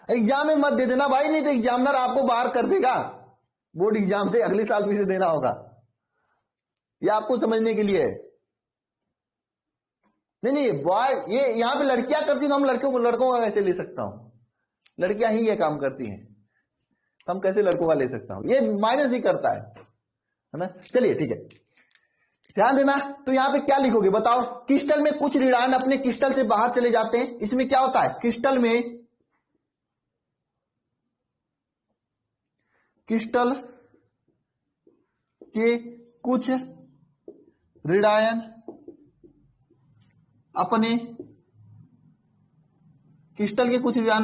एग्जाम में मत दे देना भाई, नहीं तो एग्जामिनर आपको बाहर कर देगा बोर्ड एग्जाम से, अगले साल फिर से देना होगा। ये आपको समझने के लिए है। नहीं नहीं बॉय, ये यहां पे लड़कियां करती, तो हम लड़कों का कैसे ले सकता हूं, लड़कियां ही ये काम करती हैं, हम कैसे लड़कों का ले सकता हूं, ये माइनस ही करता है ना। चलिए ठीक है, ध्यान देना। तो यहां पे क्या लिखोगे बताओ, क्रिस्टल में कुछ ऋणायन अपने क्रिस्टल से बाहर चले जाते हैं। इसमें क्या होता है, क्रिस्टल के कुछ ऋणायन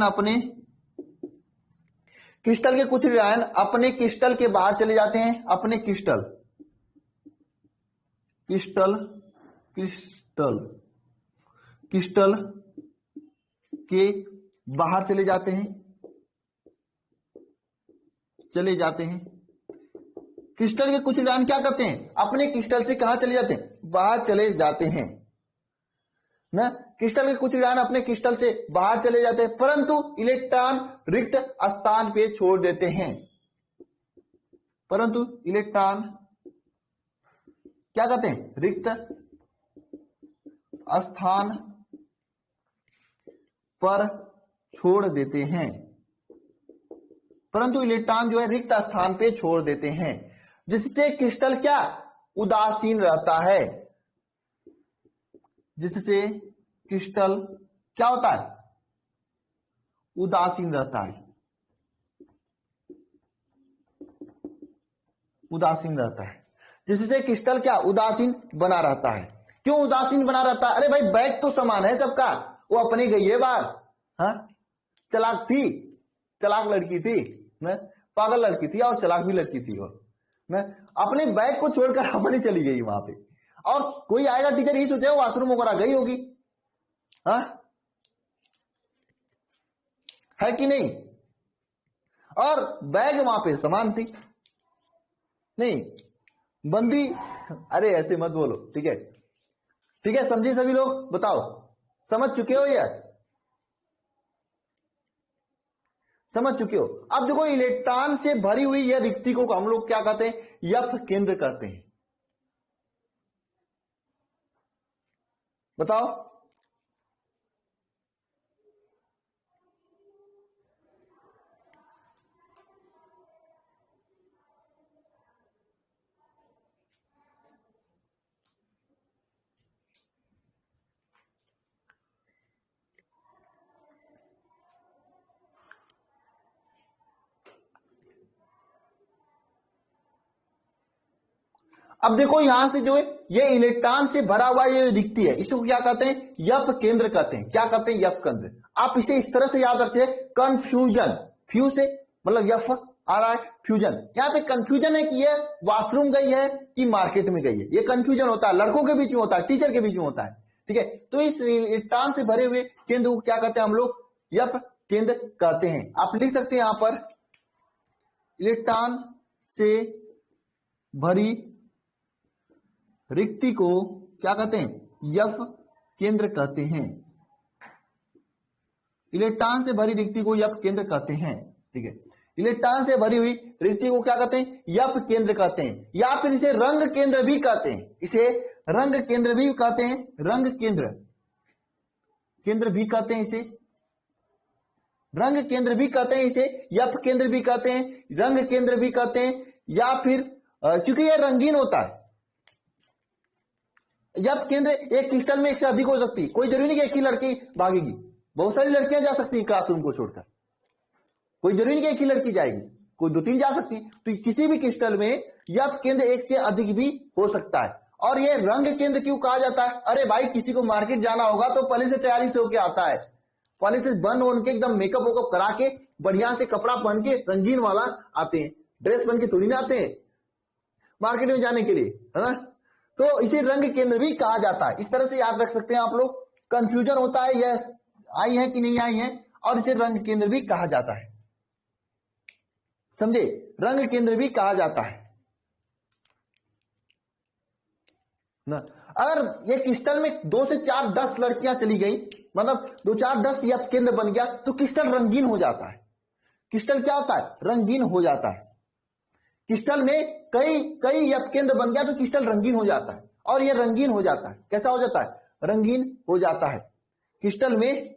अपने क्रिस्टल के कुछ ऋणायन अपने क्रिस्टल के बाहर चले जाते हैं, अपने क्रिस्टल के बाहर चले जाते हैं। क्रिस्टल के कुछ ऋणायन क्या करते हैं, अपने क्रिस्टल से कहां चले जाते हैं, बाहर चले जाते हैं ना। क्रिस्टल के कुछ ऋणायन अपने क्रिस्टल से बाहर चले जाते हैं, परंतु इलेक्ट्रॉन रिक्त स्थान पे छोड़ देते हैं। परंतु इलेक्ट्रॉन क्या करते हैं, रिक्त स्थान पर छोड़ देते हैं। परंतु इलेक्ट्रॉन जो है रिक्त स्थान पे छोड़ देते हैं, जिससे क्रिस्टल क्या, उदासीन रहता है। जिससे क्रिस्टल क्या होता है, उदासीन रहता है। जिससे क्रिस्टल क्या, उदासीन बना रहता है। क्यों उदासीन बना रहता है, अरे भाई बैग तो समान है सबका, वो अपनी गई है बाहर। हाँ, चालाक थी, चालाक लड़की थी ना, पागल लड़की थी और चालाक भी लड़की थी वो ना, अपने बैग को छोड़कर अपनी चली गई वहां पे। और कोई आएगा टीचर यही सोचेगा वॉशरूम वगैरह गई होगी, हाँ है कि नहीं। और बैग वहां पे समान थी, नहीं बंदी। अरे ऐसे मत बोलो, ठीक है, ठीक है, समझे सभी लोग? बताओ, समझ चुके हो या समझ चुके हो? अब देखो, इलेक्ट्रॉन से भरी हुई यह रिक्ति को हम लोग क्या कहते हैं? यफ केंद्र कहते हैं। बताओ। अब देखो, यहां से जो है ये इलेक्ट्रॉन से भरा हुआ ये रिक्ति है, इसको क्या कहते हैं? यफ केंद्र कहते हैं। क्या कहते हैं? यफ केंद्र। आप इसे इस तरह से याद रखिए, कंफ्यूजन, फ्यू से मतलब यफ आ रहा है, फ्यूजन। यहाँ पे कंफ्यूजन है कि ये वॉशरूम गई है कि मार्केट में गई है, ये कंफ्यूजन होता है, लड़कों के बीच में होता है, टीचर के बीच में होता है, ठीक है। तो इस इलेक्ट्रॉन से भरे हुए केंद्र को क्या कहते हैं हम लोग? यफ केंद्र कहते हैं। आप लिख सकते हैं यहां पर, इलेक्ट्रॉन से भरी रिक्ति को क्या कहते हैं? यफ केंद्र कहते हैं। इलेक्ट्रॉन से भरी रिक्ति को यफ केंद्र कहते हैं, ठीक है। इलेक्ट्रॉन से भरी हुई रिक्ति को क्या कहते हैं? यफ केंद्र कहते हैं, या फिर इसे रंग केंद्र भी कहते हैं। इसे रंग केंद्र भी कहते हैं, रंग केंद्र, केंद्र भी कहते हैं इसे, रंग केंद्र भी कहते हैं इसे, यफ केंद्र भी कहते हैं, रंग केंद्र भी कहते हैं, या फिर क्योंकि यह रंगीन होता है। यफ केंद्र एक क्रिस्टल में एक से अधिक हो सकती है, कोई जरूरी नहीं कि एक ही लड़की भागेगी, बहुत सारी लड़कियां जा सकती हैं क्लासरूम को छोड़कर, कोई जरूरी नहीं कि एक ही लड़की जाएगी, कोई 2-3 जा सकती है। तो किसी भी क्रिस्टल में यफ केंद्र एक से अधिक भी हो सकता है। और ये रंग केंद्र क्यों कहा जाता है? अरे भाई, किसी को मार्केट जाना होगा तो पहले से तैयारी से होके आता है, पहले से बन होके एकदम मेकअप वेकअप करा के बढ़िया से कपड़ा पहन के रंगीन वाला आते हैं, ड्रेस बन के थोड़ी ना आते हैं मार्केट में जाने के लिए, है ना। तो इसे रंग केंद्र भी कहा जाता है। इस तरह से याद रख सकते हैं आप लोग। कंफ्यूजन होता है यह आई है कि नहीं आई है, और इसे रंग केंद्र भी कहा जाता है, समझे? रंग केंद्र भी कहा जाता है ना। अगर ये क्रिस्टल में 2 से 4 10 लड़कियां चली गई, मतलब 2 4 10 यफ केंद्र बन गया, तो क्रिस्टल रंगीन हो जाता है। क्रिस्टल क्या होता है? रंगीन हो जाता है। क्रिस्टल में कई यफ केंद्र बन गया तो क्रिस्टल रंगीन हो जाता है, और ये रंगीन हो जाता है। कैसा हो जाता है? रंगीन हो जाता है क्रिस्टल में।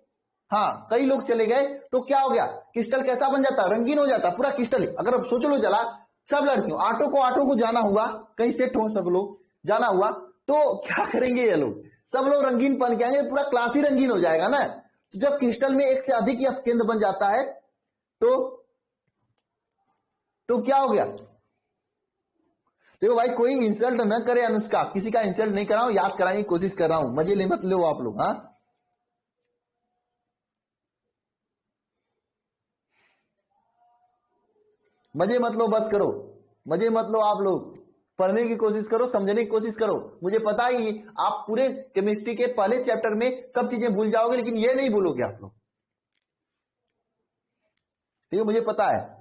हाँ, कई लोग चले गए तो क्या हो गया? क्रिस्टल कैसा बन जाता है? रंगीन हो जाता है पूरा क्रिस्टल। अगर अब सोच लो, जला सब लड़कियों ऑटो को जाना हुआ, कहीं सेट हो सब लोग जाना हुआ, तो क्या करेंगे ये लोग? सब लोग रंगीन बन के आएंगे, पूरा क्लास ही रंगीन हो जाएगा ना। तो जब क्रिस्टल में एक से अधिक यफ केंद्र बन जाता है तो क्या हो गया? देखो भाई, कोई इंसल्ट न करे अनुष्का, किसी का इंसल्ट नहीं कर रहा हूं, याद कराने की कोशिश कर रहा हूं, मजे ले मत लो आप लोग। हाँ, मजे मत लो, बस करो, मजे मत लो आप लोग। पढ़ने की कोशिश करो, समझने की कोशिश करो। मुझे पता ही आप पूरे केमिस्ट्री के पहले चैप्टर में सब चीजें भूल जाओगे, लेकिन ये नहीं भूलोगे आप लोग, ठीक है? मुझे पता है।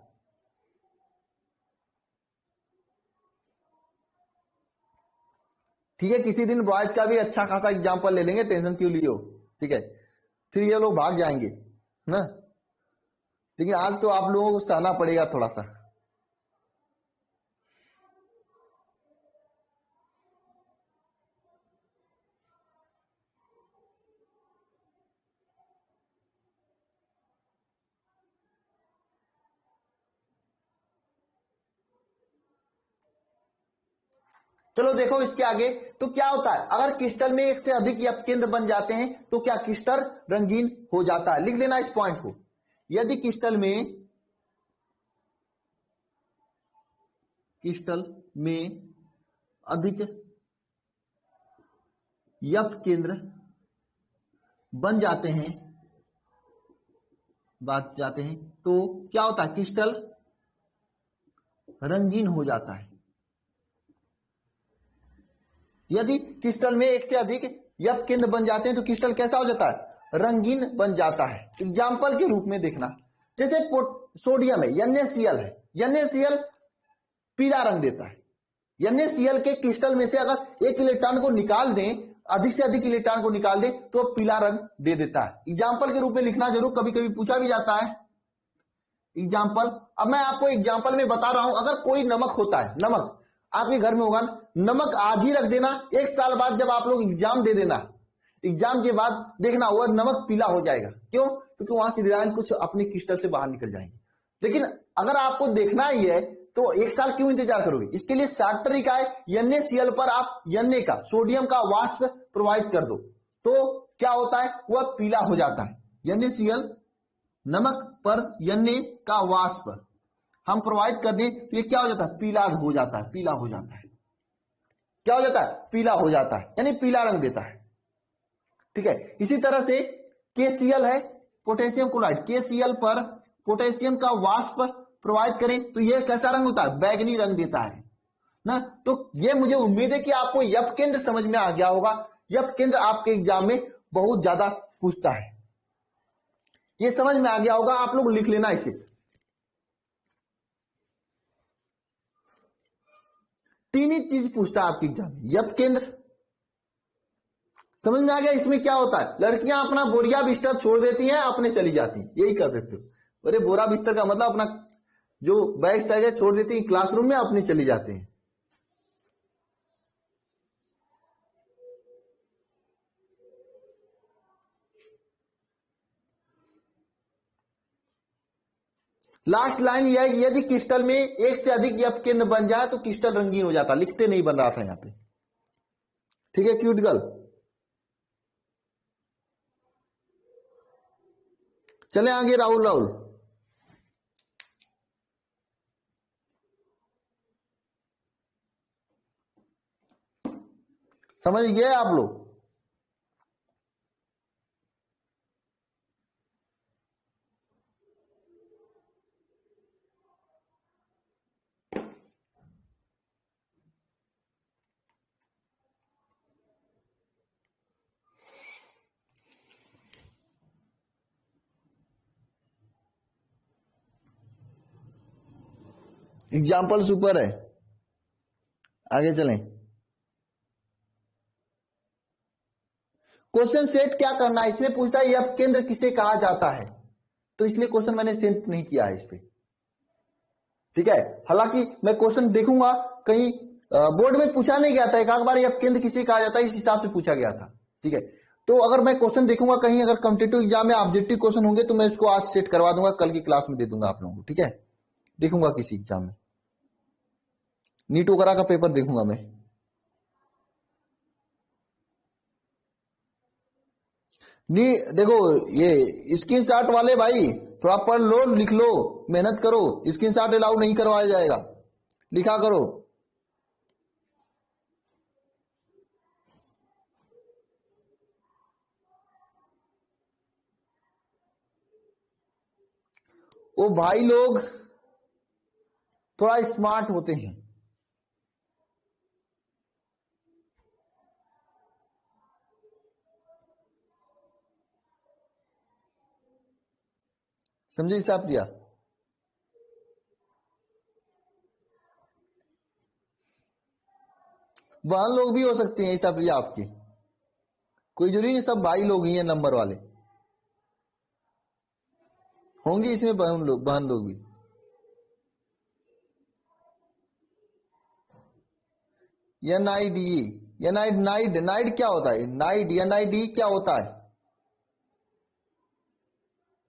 ठीक है, किसी दिन बॉयज का भी अच्छा खासा एग्जाम्पल ले लेंगे, टेंशन क्यों लियो, ठीक है? फिर ये लोग भाग जाएंगे ना, लेकिन आज तो आप लोगों को सहना पड़ेगा थोड़ा सा। चलो देखो इसके आगे, तो क्या होता है? अगर क्रिस्टल में एक से अधिक यफ केंद्र बन जाते हैं तो क्या क्रिस्टल रंगीन हो जाता है। लिख लेना इस पॉइंट को। यदि क्रिस्टल में अधिक यफ केंद्र बन जाते हैं तो क्या होता है? क्रिस्टल रंगीन हो जाता है। यदि क्रिस्टल में एक से अधिक यफ केंद्र बन जाते हैं तो क्रिस्टल कैसा हो जाता है? रंगीन बन जाता है। एग्जाम्पल के रूप में देखना, जैसे सोडियम है, NaCl है, NaCl पीला रंग देता है। NaCl के क्रिस्टल में से अगर एक इलेक्ट्रॉन को निकाल दें, अधिक से अधिक इलेक्ट्रॉन को निकाल दें, तो पीला रंग दे देता है। एग्जाम्पल के रूप में लिखना जरूर, कभी कभी पूछा भी जाता है एग्जाम्पल। अब मैं आपको एग्जाम्पल में बता रहा हूं, अगर कोई नमक होता है, नमक आपके घर में होगा, नमक आज ही रख देना, 1 साल बाद जब आप लोग एग्जाम दे देना, एग्जाम के बाद देखना वह नमक पीला हो जाएगा। क्यों? क्योंकि वहां से रिलायन कुछ अपने क्रिस्टल से बाहर निकल जाएंगे। लेकिन अगर आपको देखना ही है तो 1 साल क्यों इंतजार करोगे? इसके लिए शॉर्ट तरीका है, NaCl पर आप Na का, सोडियम का वाष्प प्रोवाइड कर दो, तो क्या होता है, वह पीला हो जाता है। NaCl नमक पर Na का वाष्प हम प्रोवाइड कर दें तो ये क्या हो जाता है, पीला हो जाता है, पीला हो जाता है। क्या हो जाता है? पीला हो जाता है, यानी पीला रंग देता है। ठीक है, इसी तरह से KCl है, पोटेशियम क्लोराइड, KCl पर पोटेशियम का वाष्प प्रोवाइड करें तो यह कैसा रंग होता है, बैगनी रंग देता है ना। तो ये मुझे उम्मीद है कि आपको यप केंद्र समझ में आ गया होगा। यप केंद्र आपके एग्जाम में बहुत ज्यादा पूछता है, ये समझ में आ गया होगा, आप लोग लिख लेना इसे। 3 ही चीज पूछता है आपके एग्जाम में, यप केंद्र समझ में आ गया। इसमें क्या होता है, लड़कियां अपना बोरिया बिस्तर छोड़ देती हैं, अपने चली जाती हैं, यही कर सकते हो। अरे बोरा बिस्तर का मतलब अपना जो बैग साइज है छोड़ देती हैं क्लासरूम में, अपने चली जाते हैं। लास्ट लाइन यह है, यदि क्रिस्टल में एक से अधिक यप केंद्र बन जाए तो क्रिस्टल रंगीन हो जाता। लिखते नहीं बन रहा था यहां पे, ठीक है क्यूट गर्ल। चले आगे, राहुल राहुल समझ गए आप लोग? एग्जाम्पल सुपर है, आगे चलें। क्वेश्चन सेट क्या करना है, इसमें पूछता है यप केंद्र किसे कहा जाता है, तो इसलिए क्वेश्चन मैंने सेट नहीं किया है इस पे। ठीक है, हालांकि मैं क्वेश्चन देखूंगा, कहीं बोर्ड में पूछा नहीं गया था, एक बार यप केंद्र किसे कहा जाता है इस हिसाब से पूछा गया था। ठीक है, तो अगर मैं क्वेश्चन देखूंगा कहीं, अगर कॉम्पिटिटिव एग्जाम में ऑब्जेक्टिव क्वेश्चन होंगे तो मैं इसको आज सेट करवा दूंगा, कल की क्लास में दे दूंगा आप लोगों को। ठीक है, देखूंगा किसी एग्जाम में, नीट वगैरह का पेपर देखूंगा मैं। नहीं देखो, ये स्क्रीनशॉट वाले भाई थोड़ा पढ़ लो, लिख लो, मेहनत करो, स्क्रीनशॉट अलाउ नहीं करवाया जाएगा, लिखा करो। वो भाई लोग थोड़ा स्मार्ट होते हैं, समझे हिसाब किया। बहन लोग भी हो सकते हैं हिसाब किया आपके, कोई जरूरी नहीं सब भाई लोग ही हैं, नंबर वाले होंगे इसमें, बहन लोग भी। NID, नाइड, नाइड क्या होता है, नाइड NID क्या होता है,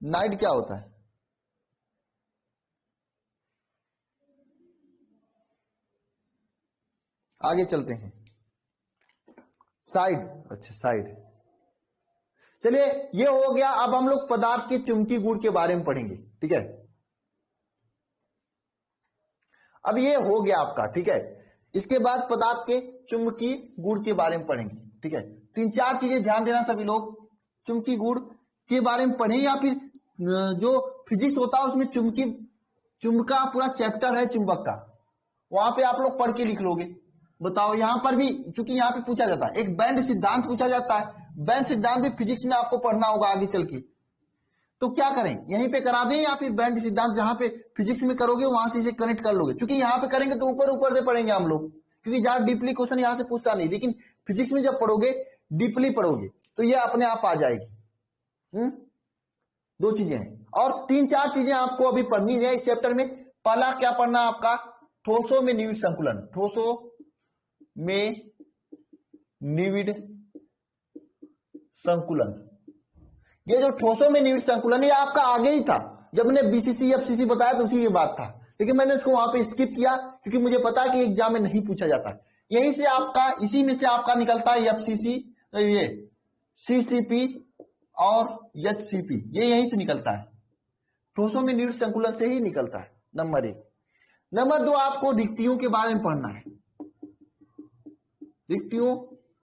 नाइड क्या होता है? आगे चलते हैं, साइड, अच्छा साइड। चलिए ये हो गया, अब हम लोग पदार्थ के चुंबकीय गुण के बारे में पढ़ेंगे। ठीक है, अब ये हो गया आपका। ठीक है, इसके बाद पदार्थ के चुंबकीय गुण के बारे में पढ़ेंगे। ठीक है, 3-4 चीजें ध्यान देना सभी लोग, चुंबकीय गुण के बारे में पढ़ें, या फिर जो फिजिक्स होता है उसमें चुंबक का पूरा चैप्टर है चुंबक का, वहां पे आप लोग पढ़ के लिख लोगे। बताओ, यहां पर भी चूंकि यहां पे पूछा जाता है, एक बैंड सिद्धांत पूछा जाता है, बैंड सिद्धांत भी फिजिक्स में आपको पढ़ना होगा आगे चल के। तो क्या करें, यहीं पे करा दें या फिर बैंड सिद्धांत जहां पे फिजिक्स में करोगे वहां से इसे कनेक्ट कर लोगे? क्योंकि यहाँ पे करेंगे तो ऊपर ऊपर से पढ़ेंगे हम लोग, क्योंकि ज्यादा डीपली क्वेश्चन यहाँ से पूछता नहीं, लेकिन फिजिक्स में जब पढ़ोगे डीपली पढ़ोगे तो ये अपने आप आ जाएगी। दो चीजें हैं और तीन चार चीजें आपको अभी पढ़नी है इस चैप्टर में। पहला क्या पढ़ना है आपका, ठोसों में निविड़ संकुलन, ठोसों में निविड़ संकुलन। ये जो ठोसों में निविड़ संकुलन ये आपका आगे ही था, जब मैंने बीसीसी एफसीसी बताया तो उसी की बात था, लेकिन मैंने उसको वहां पे स्किप किया क्योंकि मुझे पता है कि एग्जाम में नहीं पूछा जाता। यहीं से आपका, इसी में से आपका निकलता है एफसीसी, ये सीसीपी और एचसीपी, ये यहीं से निकलता है, ठोसों में निविड़ संकुलन से ही निकलता है। नंबर 1। नंबर 2 आपको रिक्तियों के बारे में पढ़ना है, रिक्तियों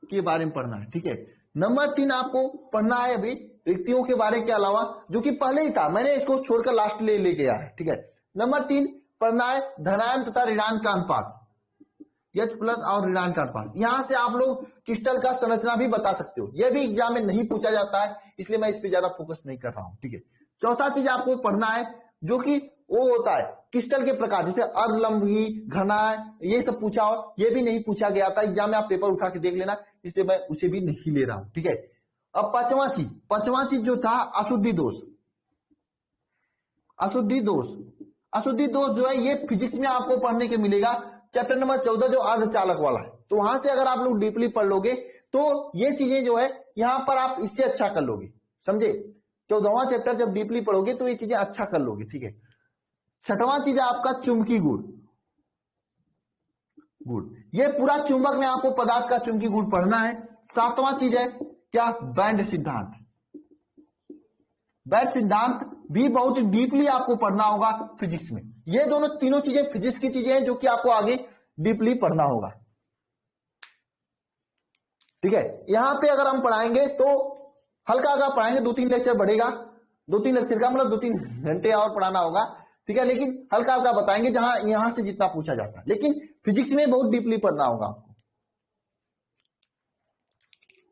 के बारे में पढ़ना है, ठीक है। नंबर 3 आपको पढ़ना है अभी रिक्तियों के बारे के अलावा, जो कि पहले ही था, मैंने इसको छोड़कर लास्ट ले गया है, ठीक है। नंबर 3 पढ़ना है धनायन तथा ऋणायन का अनुपात, H प्लस और ऋणायन का अनुपात। यहां से आप लोग क्रिस्टल का संरचना भी बता सकते हो, यह भी एग्जाम में नहीं पूछा जाता है, इसलिए मैं इस पर ज्यादा फोकस नहीं कर रहा हूं, ठीक है। चौथा चीज आपको पढ़ना है जो कि वो होता है क्रिस्टल के प्रकार, जैसे अर्धलंबी, घनाय, ये सब पूछा हो, ये भी नहीं पूछा गया था एग्जाम में, आप पेपर उठा के देख लेना, इसलिए मैं उसे भी नहीं ले रहा हूं, ठीक है। अब पांचवा चीज जो था अशुद्धि दोष, अशुद्धि दोष, अशुद्धि दोष जो है ये फिजिक्स में आपको पढ़ने के मिलेगा, चैप्टर नंबर 14 जो अर्धचालक वाला है। तो वहां से अगर आप लोग डीपली पढ़ लोगे तो ये चीजें जो है यहां पर आप इससे अच्छा कर लोगे, समझे। 14वां चैप्टर जब डीपली पढ़ोगे तो ये चीजें अच्छा कर लोगे, ठीक है। छठवां चीज है आपका चुंबकीय गुण, ये पूरा चुंबक में आपको पदार्थ का चुंबकीय गुण पढ़ना है। सातवां चीज है क्या, बैंड सिद्धांत, बैंड सिद्धांत भी बहुत डीपली आपको पढ़ना होगा फिजिक्स में। ये दोनों तीनों चीजें फिजिक्स की चीजें हैं जो कि आपको आगे डीपली पढ़ना होगा, ठीक है। यहां पे अगर हम पढ़ाएंगे तो हल्का हल्का पढ़ाएंगे, 2-3 लेक्चर बढ़ेगा, 2-3 लेक्चर का मतलब 2-3 घंटे और पढ़ाना होगा, ठीक है। लेकिन हल्का हल्का बताएंगे जहां यहां से जितना पूछा जाता है, लेकिन फिजिक्स में बहुत डीपली पढ़ना होगा आपको,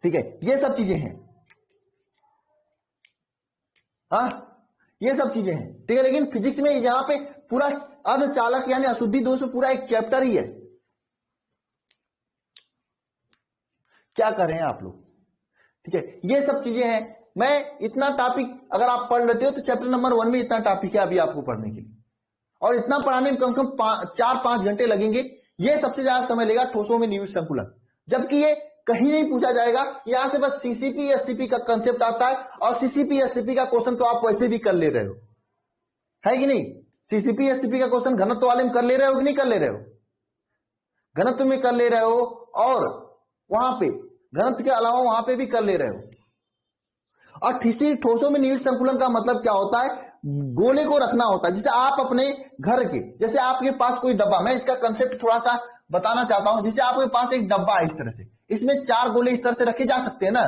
ठीक है। ये सब चीजें हैं, हाँ ये सब चीजें हैं, ठीक है। लेकिन फिजिक्स में यहां पे पूरा अर्धचालक यानी अशुद्धि दोष में पूरा एक चैप्टर ही है, क्या करें आप लोग, ठीक है। ये सब चीजें हैं, मैं इतना टॉपिक अगर आप पढ़ लेते हो तो चैप्टर नंबर 1 में इतना टॉपिक है अभी आपको पढ़ने के लिए, और इतना पढ़ाने में कम से कम 4-5 घंटे लगेंगे। ये सबसे ज्यादा समय लेगा ठोसों में निविड़ संकुलन, जबकि ये कहीं नहीं पूछा जाएगा, यहां से बस सीसीपी एससीपी का कंसेप्ट आता है, और सीसीपी एससीपी का क्वेश्चन तो आप वैसे भी कर ले रहे हो, है कि नहीं। सीसीपी एससीपी का क्वेश्चन घनत्व वाले में कर ले रहे हो कि नहीं कर ले रहे हो, घनत्व में कर ले रहे हो, और वहां पे घनत्व के अलावा वहां पे भी कर ले रहे हो। और ठोसों में निविड़ संकुलन का मतलब क्या होता है, गोले को रखना होता है। जैसे आप अपने घर के, जैसे आपके पास कोई डब्बा, मैं इसका कंसेप्ट थोड़ा सा बताना चाहता हूं, जैसे आपके पास एक डब्बा है इस तरह से, इसमें 4 गोले इस तरह से रखे जा सकते हैं ना,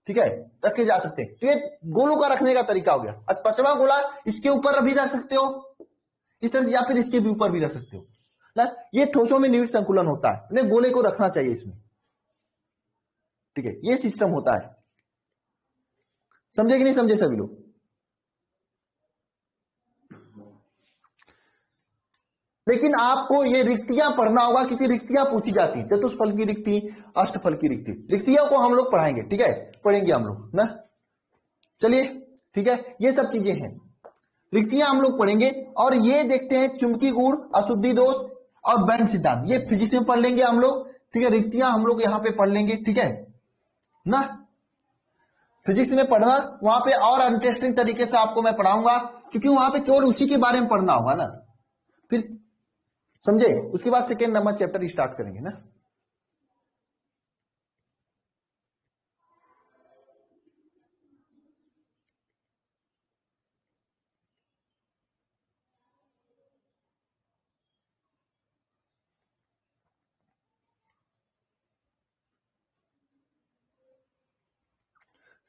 ठीक है, रखे जा सकते हैं। तो ये गोलों का रखने का तरीका हो गया। और 5वां गोला इसके ऊपर भी रख सकते हो इस तरह से, या फिर इसके भी ऊपर भी रख सकते हो ना। ये ठोसों में निविड़ संकुलन होता है, गोले को रखना चाहिए इसमें, ठीक है। ये सिस्टम होता है, समझे कि नहीं समझे सभी लोग। लेकिन आपको ये रिक्तियां पढ़ना होगा, क्योंकि रिक्तियां पूछी जाती हैं, चतुष्फल की रिक्ति, अष्टफल की रिक्ति, रिक्तियों को हम लोग पढ़ाएंगे, ठीक है, पढ़ेंगे हम लोग ना। चलिए ठीक है, ये सब चीजें हैं, रिक्तियां हम लोग पढ़ेंगे। और ये देखते हैं चुंबकीय गुण, अशुद्धि दोष और बैंड सिद्धांत, ये फिजिक्स में पढ़ लेंगे हम लोग, ठीक है। रिक्तियां हम लोग यहाँ पे पढ़ लेंगे, ठीक है ना। फिजिक्स में पढ़ना वहां पे और इंटरेस्टिंग तरीके से आपको मैं पढ़ाऊंगा, क्योंकि वहां पे केवल उसी के बारे में पढ़ना होगा ना, फिर समझे। उसके बाद सेकेंड नंबर चैप्टर स्टार्ट करेंगे ना।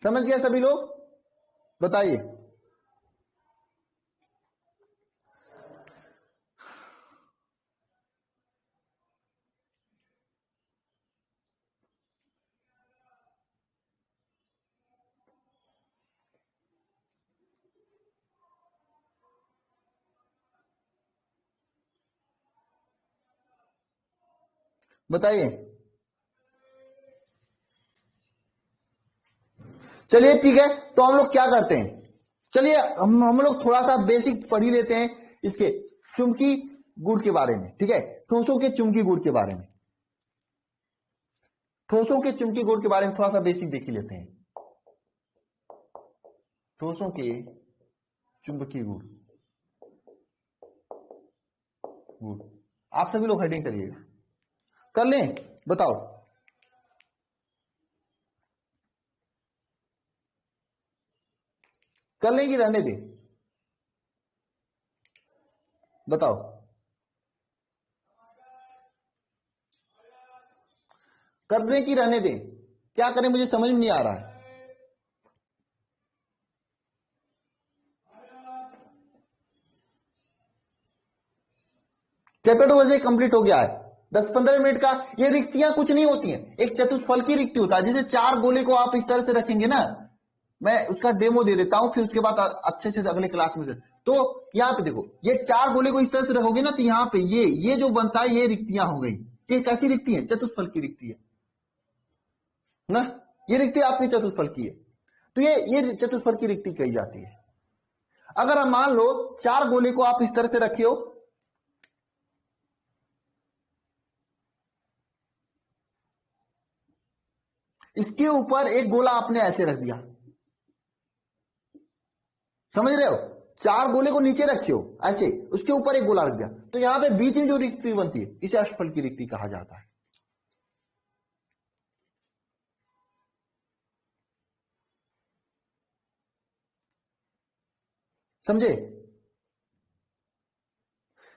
समझ गया सभी लोग, बताइए। बताइए। चलिए ठीक है, तो हम लोग क्या करते हैं, चलिए हम लोग थोड़ा सा बेसिक पढ़ ही लेते हैं इसके चुंबकीय गुण के बारे में, ठीक है। ठोसों के चुंबकीय गुण के बारे में, ठोसों के चुंबकीय गुण के बारे में थोड़ा सा बेसिक देख ही लेते हैं। ठोसों के चुंबकीय गुण, गुण आप सभी लोग हेडिंग करिएगा, कर लें, बताओ। कर लें कि रहने दें, बताओ। कर दें कि रहने दें, क्या करें मुझे समझ में नहीं आ रहा है। चैप्टर तो वैसे कंप्लीट हो गया है, 10-15 मिनट का। ये रिक्तियां कुछ नहीं होती हैं, एक चतुष्फल की रिक्ति होता है, जैसे 4 गोले को आप इस तरह से रखेंगे ना, मैं उसका डेमो दे देता हूं, फिर उसके बाद अच्छे से अगले क्लास में। तो यहाँ पे देखो, ये 4 गोले को इस तरह से रखोगे ना, तो यहाँ पे ये जो बनता है, ये रिक्तियां हो गई। ये कैसी रिक्ति है? चतुष्फल की रिक्ति है ना, ये रिक्ति आपकी चतुष्फल की है, तो ये चतुष्फल की रिक्ति कही जाती है। अगर हम मान लो 4 गोले को आप इस तरह से रखे हो, इसके ऊपर एक गोला आपने ऐसे रख दिया, समझ रहे हो? 4 गोले को नीचे रखे हो ऐसे, उसके ऊपर एक गोला रख दिया, तो यहां पे बीच में जो रिक्ति बनती है, इसे अष्टफल की रिक्ति कहा जाता है। समझे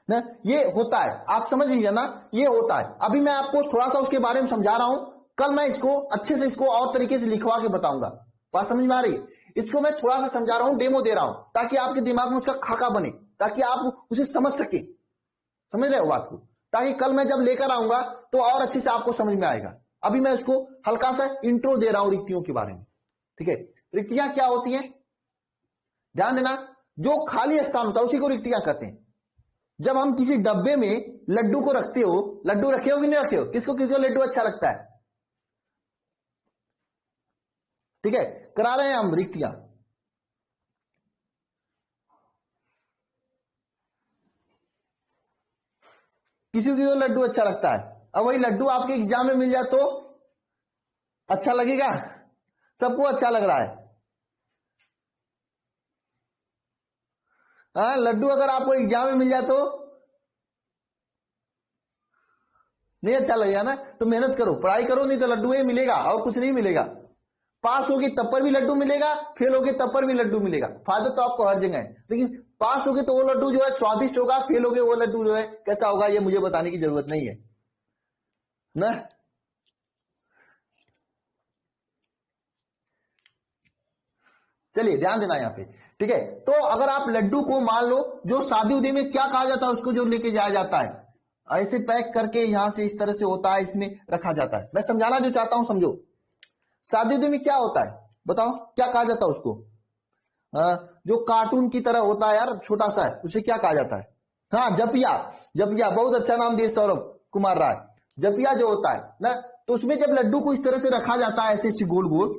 ना? ये होता है, आप समझ लीजिए ना, ये होता है। अभी मैं आपको थोड़ा सा उसके बारे में समझा रहा हूं, कल मैं इसको अच्छे से, इसको और तरीके से लिखवा के बताऊंगा। बात समझ में आ रही? इसको मैं थोड़ा सा समझा रहा हूं, डेमो दे रहा हूं, ताकि आपके दिमाग में उसका खाका बने, ताकि आप उसे समझ सके। समझ रहे हो बात को? ताकि कल मैं जब लेकर आऊंगा तो और अच्छे से आपको समझ में आएगा। अभी मैं इसको हल्का सा इंट्रो दे रहा हूं रिक्तियों के बारे में, ठीक है। रिक्तियां क्या होती हैं, ध्यान देना। जो खाली स्थान होता है उसी को रिक्तियां कहते हैं। जब हम किसी डब्बे में लड्डू को रखते हो, लड्डू रखे हो कि नहीं रखे हो? किसको किसको लड्डू अच्छा लगता है? ठीक है, करा रहे हैं हम रिक्तियां। किसी को लड्डू अच्छा लगता है, अब वही लड्डू आपके एग्जाम में मिल जाए तो अच्छा लगेगा? सबको अच्छा लग रहा है। लड्डू अगर आपको एग्जाम में मिल जाए तो नहीं अच्छा लगेगा ना। तो मेहनत करो, पढ़ाई करो, नहीं तो लड्डू ही मिलेगा और कुछ नहीं मिलेगा। पास होगी तब पर भी लड्डू मिलेगा, फेल होगे तब पर भी लड्डू मिलेगा। फायदा तो आपको हर जगह है, लेकिन पास होगे तो वो लड्डू जो है स्वादिष्ट होगा, फेल होगे वो लड्डू जो है कैसा होगा, ये मुझे बताने की जरूरत नहीं है ना। चलिए ध्यान देना यहाँ पे, ठीक है। तो अगर आप लड्डू को मान लो, जो शादी उदी में क्या कहा जाता है उसको, जो लेके जाया जाता है ऐसे पैक करके, यहां से इस तरह से होता है, इसमें रखा जाता है। मैं समझाना जो चाहता हूं समझो। शादी उदी में क्या होता है, बताओ क्या कहा जाता है उसको? जो कार्टून की तरह होता है यार, छोटा सा है, उसे क्या कहा जाता है? हाँ, जपिया। जपिया बहुत अच्छा नाम दिए सौरभ कुमार राय। जपिया जो होता है ना, तो उसमें जब लड्डू को इस तरह से रखा जाता है, ऐसे ऐसे गोल गोल,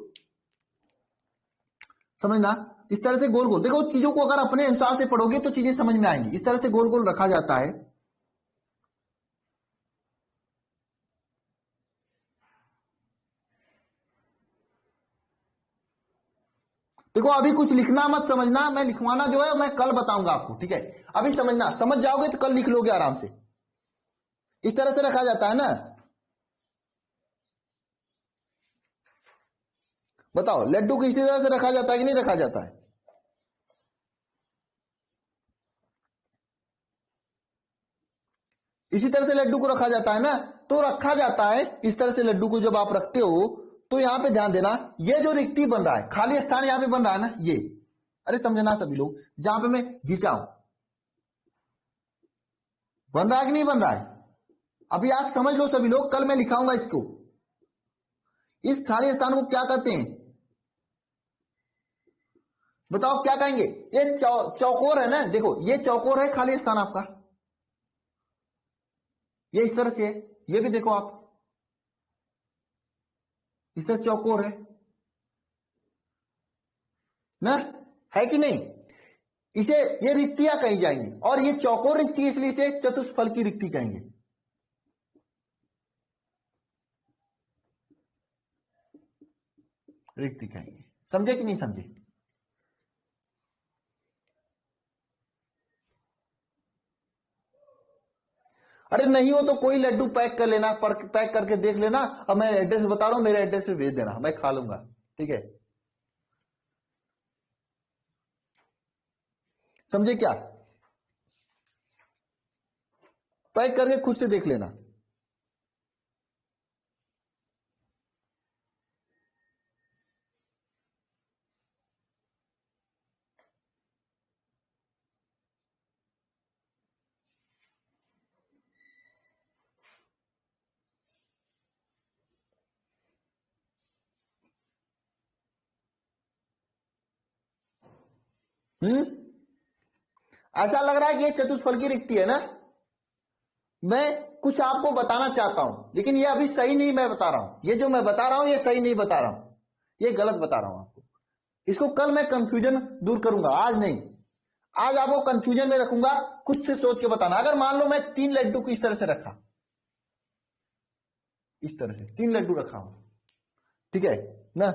समझना, इस तरह से गोल गोल। देखो चीजों को अगर अपने अनुसार से पढ़ोगे तो चीजें समझ में आएंगी। इस तरह से गोल गोल रखा जाता है। देखो अभी कुछ लिखना मत, समझना, मैं लिखवाना जो है मैं कल बताऊंगा आपको, ठीक है। अभी समझना, समझ जाओगे तो कल लिख लोगे आराम से। इस तरह से रखा जाता है ना, बताओ लड्डू को इस तरह से रखा जाता है कि नहीं रखा जाता है? इसी तरह से लड्डू को रखा जाता है ना, तो रखा जाता है इस तरह से। लड्डू को जब आप रखते हो तो यहां पे ध्यान देना, ये जो रिक्ति बन रहा है, खाली स्थान यहां पे बन रहा है ना, ये, अरे समझना सभी लोग, जहां पे मैं घिंचा हूं, बन रहा है कि नहीं बन रहा है? अभी आज समझ लो सभी लोग, कल मैं लिखाऊंगा इसको। इस खाली स्थान को क्या कहते हैं, बताओ क्या कहेंगे? ये चौकोर है ना, देखो ये चौकोर है खाली स्थान आपका, ये इस तरह से है, ये भी देखो आप, इस तरह चौकोर है ना, है कि नहीं? इसे ये रिक्तियां कही जाएंगी, और ये चौकोर रिक्ति इसलिए इसे चतुष्फल की रिक्ति कहेंगे। रिक्ति कहेंगे। समझे कि नहीं समझे? अरे नहीं हो तो कोई लड्डू पैक कर लेना, पैक करके देख लेना, अब मैं एड्रेस बता रहा हूं, मेरे एड्रेस पे भेज देना, मैं खा लूंगा, ठीक है? समझे क्या? पैक करके खुद से देख लेना। ऐसा लग रहा है कि ये चतुष्फल की रिक्ति है ना? मैं कुछ आपको बताना चाहता हूं, लेकिन ये अभी सही नहीं मैं बता रहा हूं, ये जो मैं बता रहा हूं ये सही नहीं बता रहा हूं, ये गलत बता रहा हूं आपको। इसको कल मैं कंफ्यूजन दूर करूंगा, आज नहीं। आज आपको कंफ्यूजन में रखूंगा, खुद से सोच के बताना। अगर मान लो मैं 3 लड्डू को इस तरह से रखा, इस तरह से 3 लड्डू रखा हूं, ठीक है ना,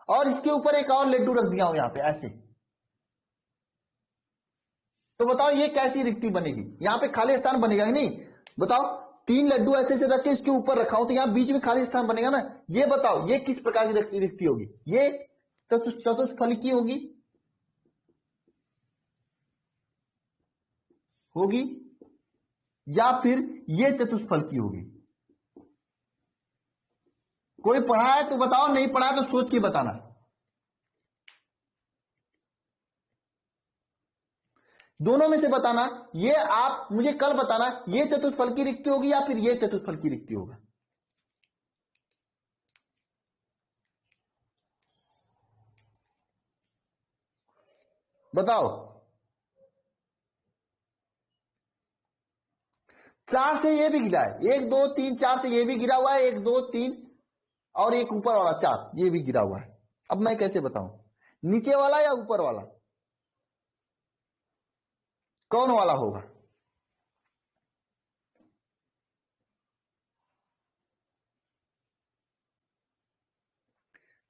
और इसके ऊपर एक और लड्डू रख दिया हूं यहां पे ऐसे, तो बताओ ये कैसी रिक्ति बनेगी? यहां पे खाली स्थान बनेगा ही नहीं? बताओ, 3 लड्डू ऐसे से रख के इसके ऊपर रखा हूं, तो यहां बीच में खाली स्थान बनेगा ना? ये बताओ ये किस प्रकार की रिक्ति होगी? ये चतुष्फल की होगी, होगी, या फिर ये चतुष्फल की होगी? कोई पढ़ा है तो बताओ, नहीं पढ़ा है तो सोच के बताना। दोनों में से बताना, ये आप मुझे कल बताना, ये चतुष्फल की रिक्ति होगी या फिर ये चतुष्फल की रिक्ति होगा। बताओ। 4 से ये भी गिरा है, 1 2 3 4 से ये भी गिरा हुआ है, 1 2 3 और एक ऊपर वाला 4 ये भी गिरा हुआ है। अब मैं कैसे बताऊं, नीचे वाला या ऊपर वाला, कौन वाला होगा?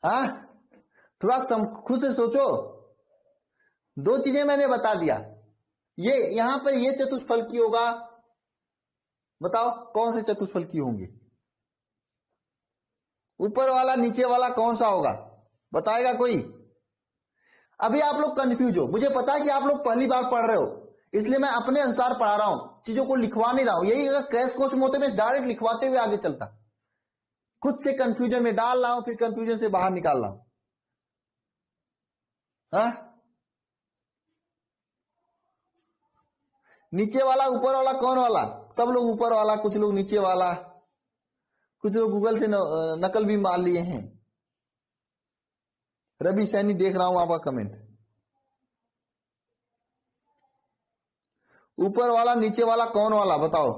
हाँ, थोड़ा खुद से सोचो। 2 चीजें मैंने बता दिया, ये यहां पर ये चतुष्फल की होगा, बताओ कौन से चतुष्फल की होंगे? ऊपर वाला नीचे वाला कौन सा होगा, बताएगा कोई? अभी आप लोग कंफ्यूज हो, मुझे पता है कि आप लोग पहली बार पढ़ रहे हो, इसलिए मैं अपने अनुसार पढ़ा रहा हूं, चीजों को लिखवा नहीं रहा हूं। यही अगर क्रैश कोर्स में होते मैं डायरेक्ट लिखवाते हुए आगे चलता, खुद से कंफ्यूजन में डाल रहा हूं, फिर कंफ्यूजन से बाहर निकाल रहा हूं। हाँ, नीचे वाला ऊपर वाला कौन वाला? सब लोग ऊपर वाला, कुछ लोग नीचे वाला, कुछ लोग गूगल से नकल भी मार लिए हैं। रवि सैनी देख रहा हूं आपका कमेंट। ऊपर वाला नीचे वाला कौन वाला, बताओ?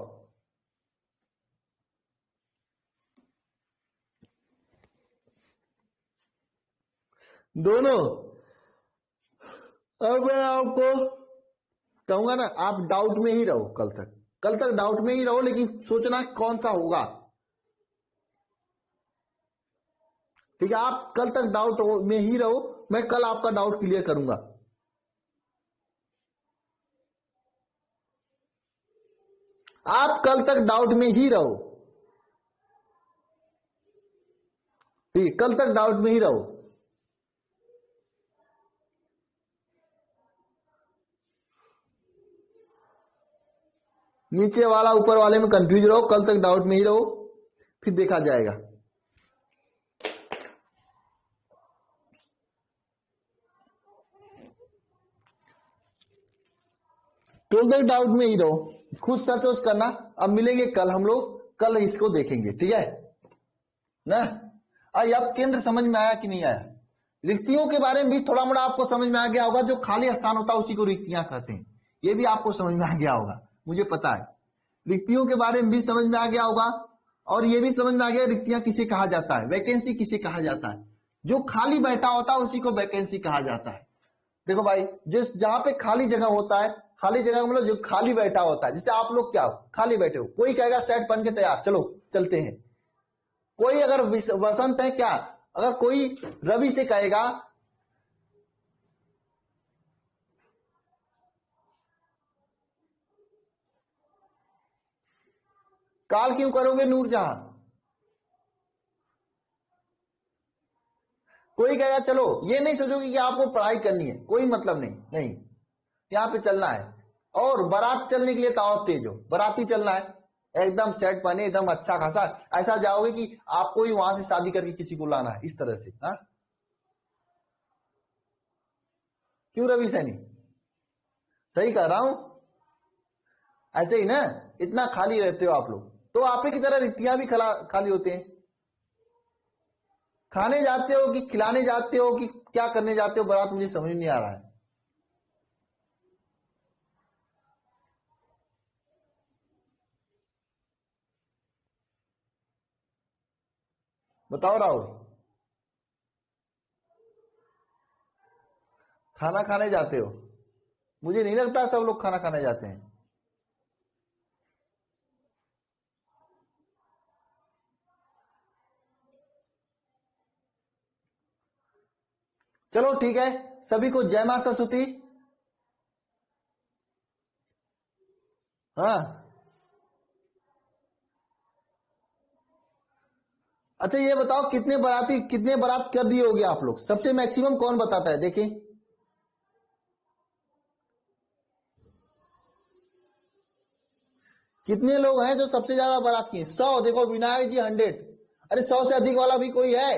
दोनों। अब मैं आपको कहूंगा ना, आप डाउट में ही रहो कल तक, कल तक डाउट में ही रहो, लेकिन सोचना कौन सा होगा, ठीक है? आप कल तक डाउट में ही रहो, मैं कल आपका डाउट क्लियर करूंगा। आप कल तक डाउट में ही रहो, ठीक है? कल तक डाउट में ही रहो। नीचे वाला ऊपर वाले में कंफ्यूज रहो, कल तक डाउट में ही रहो, फिर देखा जाएगा। कल तक डाउट में ही रहो, खुद सर्च करना। अब मिलेंगे कल हम लोग, कल इसको देखेंगे, ठीक है ना? अब केंद्र समझ में आया कि नहीं आया? रिक्तियों के बारे में भी थोड़ा मोड़ा आपको समझ में आ गया होगा, जो खाली स्थान होता है उसी को रिक्तियां कहते हैं, ये भी आपको समझ में आ गया होगा, मुझे पता है। रिक्तियों के बारे में भी समझ में आ गया होगा, और ये भी समझ में आ गया रिक्तियां किसे कहा जाता है, वैकेंसी किसे कहा जाता है। जो खाली बैठा होता है उसी को वैकेंसी कहा जाता है। देखो भाई, जिस जहां पे खाली जगह होता है, खाली जगह मतलब जो खाली बैठा होता है, जैसे आप लोग क्या खाली बैठे हो, कोई कहेगा शर्ट पहन के तैयार चलो चलते हैं। कोई अगर वसंत है क्या, अगर कोई रवि से कहेगा काल क्यों करोगे नूरजहां, कोई कहेगा चलो, ये नहीं सोचोगे कि आपको पढ़ाई करनी है, कोई मतलब नहीं, नहीं यहाँ पे चलना है। और बारात चलने के लिए तो और तेज हो, बाराती चलना है एकदम सेट पहने, एकदम अच्छा खासा, ऐसा जाओगे कि आपको ही वहां से शादी करके किसी को लाना है, इस तरह से। हाँ क्यों रवि सैनी, सही कह रहा हूं, ऐसे ही ना, इतना खाली रहते हो आप लोग, तो आप ही की तरह रिक्तियां भी खाली होते हैं। खाने जाते हो कि खिलाने जाते हो कि क्या करने जाते हो बारात, मुझे समझ नहीं आ रहा है। बताओ राहुल, खाना खाने जाते हो, मुझे नहीं लगता सब लोग खाना खाने जाते हैं। चलो ठीक है, सभी को जय मां सरस्वती। हाँ अच्छा ये बताओ, कितने बारात कर दिए होगे आप लोग, सबसे मैक्सिमम कौन बताता है, देखिए। कितने लोग हैं जो सबसे ज्यादा बारात किए, 100, देखो विनायक जी 100, अरे 100 से अधिक वाला भी कोई है,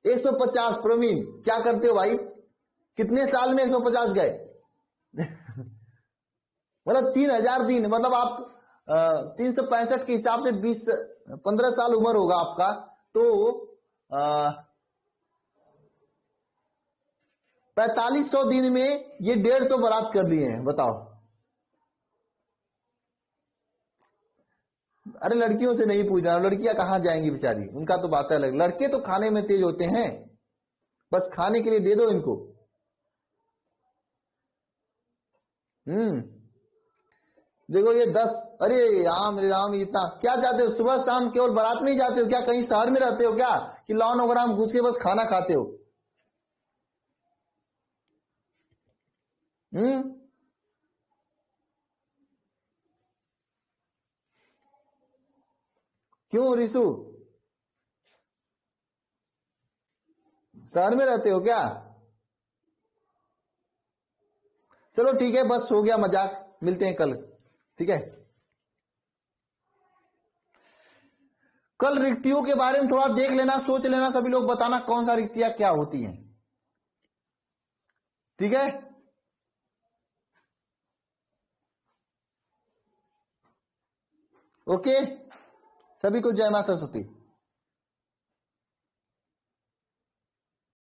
150। प्रवीण क्या करते हो भाई, कितने साल में 150 गए मतलब 3000 दिन, मतलब आप 365 के हिसाब से 15 साल उम्र होगा आपका, तो 4500 दिन में ये 150 बारात कर लिए हैं, बताओ। अरे लड़कियों से नहीं पूछ रहा, लड़कियां कहां जाएंगी बेचारी, उनका तो बात है अलग, लड़के तो खाने में तेज होते हैं, बस खाने के लिए दे दो इनको। हम्म देखो ये 10, अरे राम रे राम, इतना क्या चाहते हो, सुबह शाम केवल बारात में ही जाते हो क्या, कहीं शहर में रहते हो क्या, कि लॉन वगैरह में घुस के बस खाना खाते हो। हम्म क्यों रिसु, शहर में रहते हो क्या। चलो ठीक है, बस हो गया मजाक, मिलते हैं कल, ठीक है। कल रिक्तियों के बारे में थोड़ा देख लेना, सोच लेना, सभी लोग बताना कौन सा रिक्तियां क्या होती हैं, ठीक है। ओके, सभी को जय मां सरस्वती।